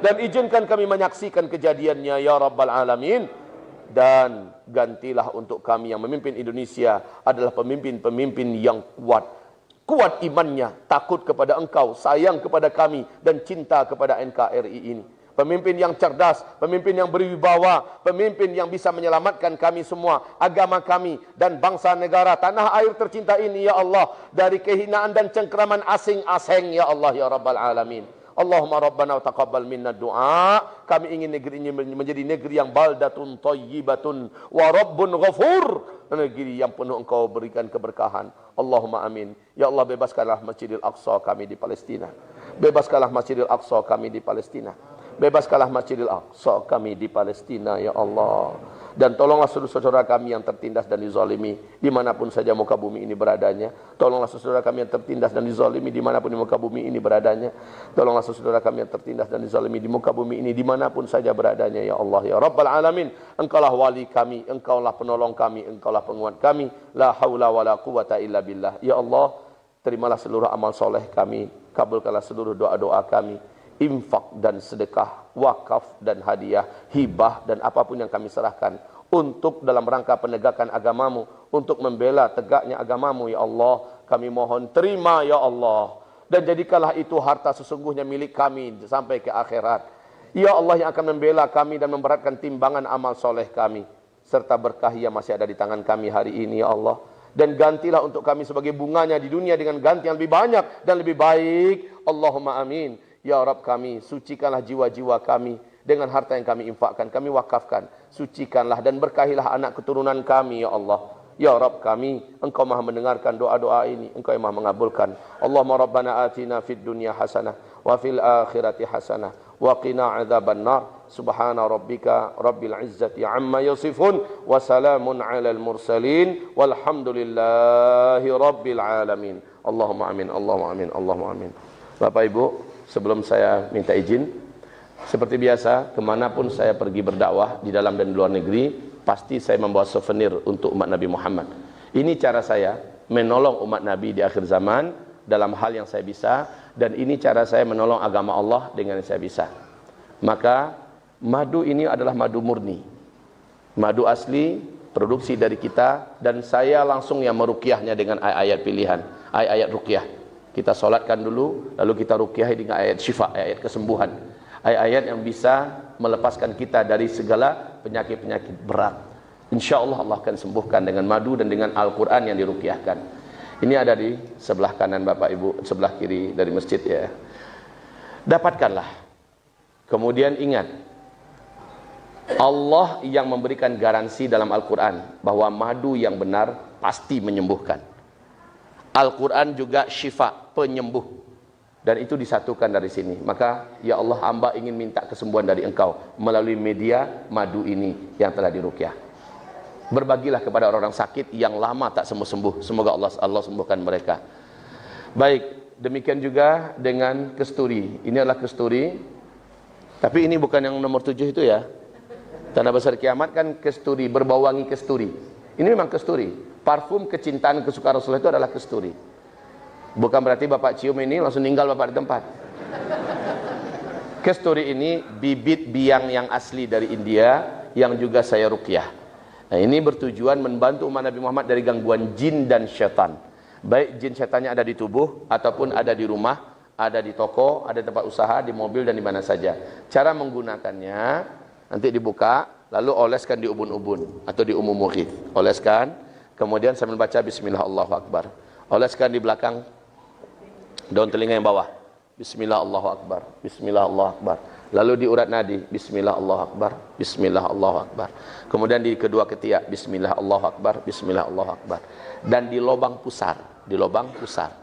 Dan izinkan kami menyaksikan kejadiannya, ya Rabbal Alamin. Dan gantilah untuk kami yang memimpin Indonesia adalah pemimpin-pemimpin yang kuat. Kuat imannya, takut kepada Engkau, sayang kepada kami, dan cinta kepada NKRI ini. Pemimpin yang cerdas, pemimpin yang berwibawa, pemimpin yang bisa menyelamatkan kami semua, agama kami dan bangsa negara tanah air tercinta ini, ya Allah, dari kehinaan dan cengkeraman asing-asing, ya Allah, ya Rabbal Alamin. Allahumma rabbana wa taqabbal minna du'a. Kami ingin negeri ini menjadi negeri yang baldatun thayyibatun wa rabbun ghafur. Negeri yang penuh engkau berikan keberkahan. Allahumma amin. Ya Allah, bebaskanlah Masjidil Aqsa kami di Palestina. Bebaskanlah Masjidil Aqsa kami di Palestina. Bebaskanlah Masjidil Aqsa kami di Palestina, ya Allah. Dan tolonglah seluruh saudara kami yang tertindas dan dizalimi dimanapun saja muka bumi ini beradanya. Tolonglah saudara kami yang tertindas dan dizalimi dimanapun di muka bumi ini beradanya. Tolonglah saudara kami yang tertindas dan dizalimi di muka bumi ini dimanapun saja beradanya, ya Allah, ya Rabbal Alamin. Engkaulah wali kami, engkaulah penolong kami, engkaulah penguat kami. La haula wa la quwata illa billah. Ya Allah, terimalah seluruh amal soleh kami, kabulkanlah seluruh doa-doa kami, infak dan sedekah, wakaf dan hadiah, hibah dan apapun yang kami serahkan untuk dalam rangka penegakan agamamu, untuk membela tegaknya agamamu, ya Allah. Kami mohon terima, ya Allah, dan jadikanlah itu harta sesungguhnya milik kami sampai ke akhirat, ya Allah, yang akan membela kami dan memberatkan timbangan amal soleh kami, serta berkah yang masih ada di tangan kami hari ini, ya Allah. Dan gantilah untuk kami sebagai bunganya di dunia dengan ganti yang lebih banyak dan lebih baik. Allahumma amin. Ya Rabb kami, sucikanlah jiwa-jiwa kami dengan harta yang kami infakkan, kami wakafkan. Sucikanlah dan berkahilah anak keturunan kami, ya Allah. Ya Rabb kami, Engkau maha mendengarkan doa-doa ini, Engkau yang maha mengabulkan. Allahumma rabbana atina fid dunya hasanah wa fil akhirati hasanah wa qina adzaban nar. Subhana rabbika rabbil izzati amma yasifun wa salamun alal mursalin walhamdulillahi rabbil alamin. Allahumma amin, Allahumma amin, Allahumma amin. Bapak Ibu, sebelum saya minta izin, seperti biasa, kemanapun saya pergi berdakwah di dalam dan di luar negeri, pasti saya membawa souvenir untuk umat Nabi Muhammad. Ini cara saya menolong umat Nabi di akhir zaman dalam hal yang saya bisa, dan ini cara saya menolong agama Allah dengan yang saya bisa. Maka madu ini adalah madu murni, madu asli, produksi dari kita, dan saya langsung yang meruqyahnya dengan ayat-ayat pilihan, ayat-ayat ruqyah. Kita solatkan dulu, lalu kita ruqyah dengan ayat syifa, ayat kesembuhan, ayat-ayat yang bisa melepaskan kita dari segala penyakit-penyakit berat. Insya Allah Allah akan sembuhkan dengan madu dan dengan Al-Quran yang diruqyahkan. Ini ada di sebelah kanan Bapak Ibu, sebelah kiri dari masjid, ya. Dapatkanlah. Kemudian ingat, Allah yang memberikan garansi dalam Al-Quran bahwa madu yang benar pasti menyembuhkan. Al-Quran juga syifa, penyembuh, dan itu disatukan dari sini. Maka ya Allah, hamba ingin minta kesembuhan dari Engkau melalui media madu ini yang telah diruqyah. Berbagilah kepada orang-orang sakit yang lama tak sembuh-sembuh. Semoga Allah sembuhkan mereka. Baik, demikian juga dengan kesturi. Ini adalah kesturi, tapi ini bukan yang nomor 7 itu, ya. Tanda besar kiamat kan kesturi, berbau wangi kesturi. Ini memang kesturi. Parfum kecintaan kesukaan Rasulullah itu adalah kesturi. Bukan berarti Bapak cium ini langsung tinggal Bapak di tempat. Kesturi ini bibit biang yang asli dari India yang juga saya ruqyah. Nah, ini bertujuan membantu umat Nabi Muhammad dari gangguan jin dan syaitan. Baik jin syaitannya ada di tubuh ataupun ada di rumah, ada di toko, ada di tempat usaha, di mobil, dan di mana saja. Cara menggunakannya nanti dibuka, lalu oleskan di ubun-ubun atau di umum mukhid. Oleskan, kemudian sambil baca bismillah Allahu Akbar. Oleskan di belakang daun telinga yang bawah. Bismillah Allahu Akbar. Bismillah Allahu Akbar. Lalu di urat nadi, bismillah Allahu Akbar. Bismillah Allahu Akbar. Kemudian di kedua ketiak, bismillah Allahu Akbar. Bismillah Allahu Akbar. Dan di lubang pusar, di lubang pusar.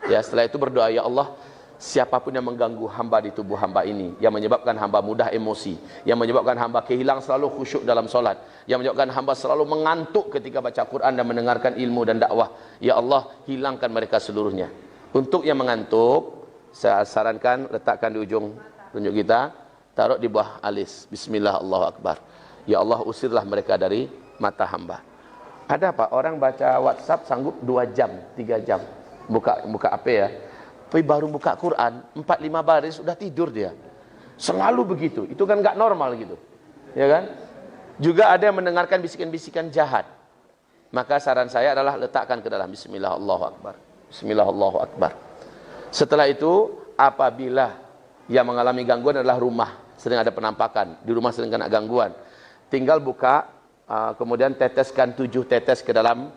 Ya, setelah itu berdoa, ya Allah, siapapun yang mengganggu hamba di tubuh hamba ini, yang menyebabkan hamba mudah emosi, yang menyebabkan hamba kehilang selalu khusyuk dalam solat, yang menyebabkan hamba selalu mengantuk ketika baca Quran dan mendengarkan ilmu dan dakwah, ya Allah, hilangkan mereka seluruhnya. Untuk yang mengantuk, saya sarankan letakkan di ujung tunjuk kita, taruh di bawah alis, bismillah Allahu Akbar. Ya Allah, usirlah mereka dari mata hamba. Ada apa? Orang baca WhatsApp sanggup 2 jam, 3 jam buka HP, ya. Tapi baru buka Quran 4-5 baris sudah tidur dia. Selalu begitu. Itu kan nggak normal gitu. Ya kan? Juga ada yang mendengarkan bisikan-bisikan jahat. Maka saran saya adalah letakkan ke dalam bismillah Allahu Akbar. Bismillah Allahu Akbar. Setelah itu, apabila yang mengalami gangguan adalah rumah, sering ada penampakan, di rumah sering kena gangguan, tinggal buka, kemudian teteskan 7 tetes ke dalam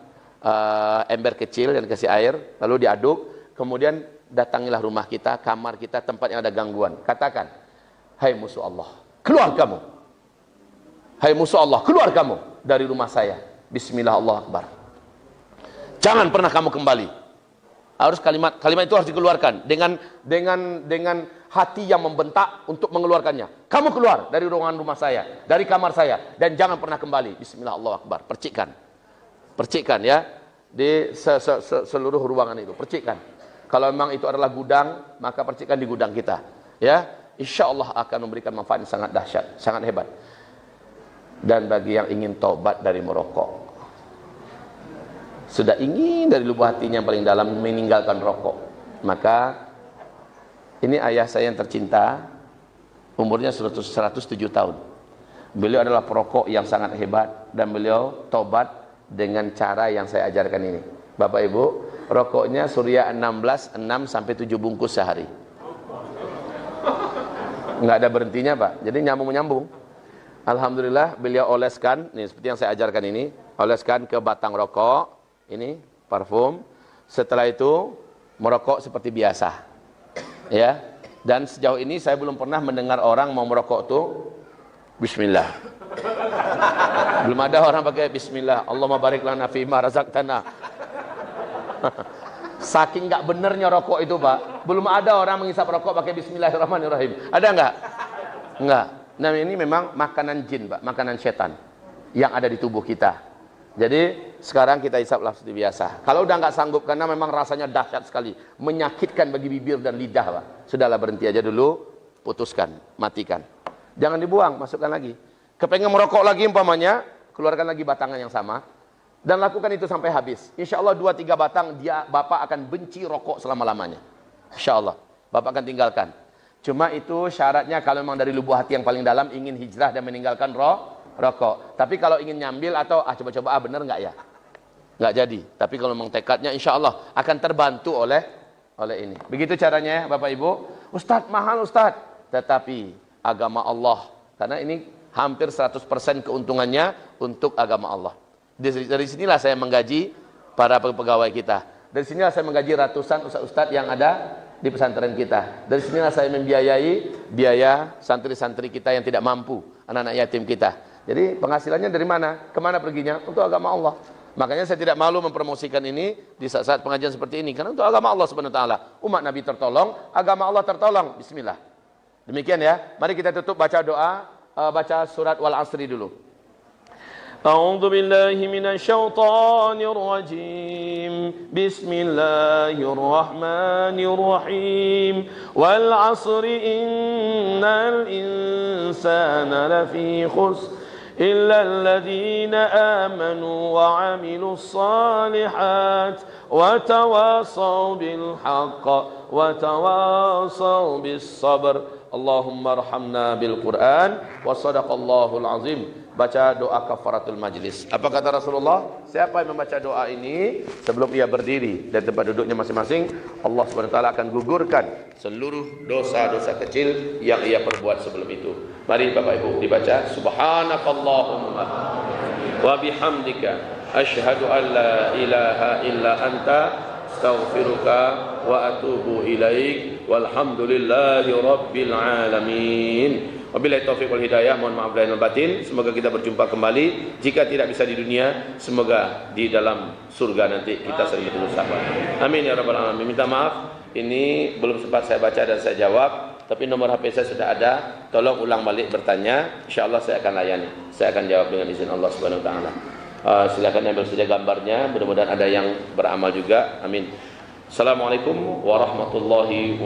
ember kecil dan kasih air, lalu diaduk, kemudian datangilah rumah kita, kamar kita, tempat yang ada gangguan. Katakan, hai musuh Allah, keluar kamu. Hai musuh Allah, keluar kamu dari rumah saya. Bismillah, Allahu Akbar. Jangan pernah kamu kembali. Harus kalimat itu harus dikeluarkan dengan hati yang membentak untuk mengeluarkannya. Kamu keluar dari ruangan rumah saya, dari kamar saya, dan jangan pernah kembali. Bismillah, Allahu Akbar. Percikkan ya di seluruh ruangan itu. Percikkan. Kalau memang itu adalah gudang, maka percikkan di gudang kita. Ya, insya Allah akan memberikan manfaat yang sangat dahsyat, sangat hebat. Dan bagi yang ingin taubat dari merokok, sudah ingin dari lubuk hatinya yang paling dalam meninggalkan rokok, maka ini ayah saya yang tercinta, umurnya 107 tahun. Beliau adalah perokok yang sangat hebat dan beliau taubat dengan cara yang saya ajarkan ini. Bapak Ibu, rokoknya Surya 16, 6 sampai 7 bungkus sehari. Nggak ada berhentinya, Pak. Jadi nyambung-nyambung. Alhamdulillah beliau oleskan, nih seperti yang saya ajarkan ini, oleskan ke batang rokok, ini parfum. Setelah itu merokok seperti biasa. Ya. Dan sejauh ini saya belum pernah mendengar orang mau merokok tuh bismillah. Belum ada orang pakai bismillah. Allahumma barik lana fi ma razaqtana. Saking enggak benernya rokok itu, Pak. Belum ada orang menghisap rokok pakai bismillahirrahmanirrahim. Ada enggak? Enggak. Nah, ini memang makanan jin, Pak, makanan setan yang ada di tubuh kita. Jadi sekarang kita hisaplah seperti biasa. Kalau udah nggak sanggup karena memang rasanya dahsyat sekali, menyakitkan bagi bibir dan lidah, Pak. Sudahlah, berhenti aja dulu, putuskan, matikan. Jangan dibuang, masukkan lagi. Kepengen merokok lagi umpamanya, keluarkan lagi batangan yang sama dan lakukan itu sampai habis. Insya Allah 2-3 batang Bapak akan benci rokok selama-lamanya. Insya Allah Bapak akan tinggalkan. Cuma itu syaratnya kalau memang dari lubuk hati yang paling dalam ingin hijrah dan meninggalkan rokok. Tapi kalau ingin nyambil atau coba-coba bener nggak ya? Nggak jadi. Tapi kalau memang tekadnya insya Allah akan terbantu oleh ini. Begitu caranya Bapak Ibu. Ustadz, mahal Ustadz. Tetapi agama Allah. Karena ini hampir 100% keuntungannya untuk agama Allah. Dari sinilah saya menggaji para pegawai kita. Dari sinilah saya menggaji ratusan ustadz yang ada di pesantren kita. Dari sinilah saya membiayai biaya santri-santri kita yang tidak mampu, anak-anak yatim kita. Jadi penghasilannya dari mana? Kemana perginya? Untuk agama Allah. Makanya saya tidak malu mempromosikan ini di saat-saat pengajian seperti ini. Karena untuk agama Allah Subhanahu wa taala. Umat Nabi tertolong, agama Allah tertolong. Bismillah. Demikian ya. Mari kita tutup baca doa, baca surat Wal Asri dulu. أعوذ بالله من الشيطان الرجيم بسم الله الرحمن الرحيم والعصر إن الإنسان لفي خسر إلا الذين آمنوا وعملوا الصالحات وتواصوا بالحق وتواصوا بالصبر اللهم ارحمنا بالقرآن وصدق الله العظيم. Baca doa kafaratul majlis. Apa kata Rasulullah? Siapa yang membaca doa ini sebelum ia berdiri dari tempat duduknya masing-masing, Allah Subhanahu wa taala akan gugurkan seluruh dosa-dosa kecil yang ia perbuat sebelum itu. Mari Bapak Ibu dibaca. Subhanakallahumma wa bihamdika asyhadu an la ilaha illa anta astaghfiruka wa atubu ilaik walhamdulillahi rabbil alamin. Wabillahi taufiq wal hidayah. Mohon maaf lahir dan batin. Semoga kita berjumpa kembali. Jika tidak bisa di dunia, semoga di dalam surga nanti kita sering bertemu sahabat. Amin ya rabbal alamin. Minta maaf, ini belum sempat saya baca dan saya jawab, tapi nomor HP saya sudah ada. Tolong ulang balik bertanya. Insyaallah saya akan layani. Saya akan jawab dengan izin Allah Subhanahu wa taala. Silakan ambil saja gambarnya. Mudah-mudahan ada yang beramal juga. Amin. Assalamualaikum warahmatullahi wabarakatuh.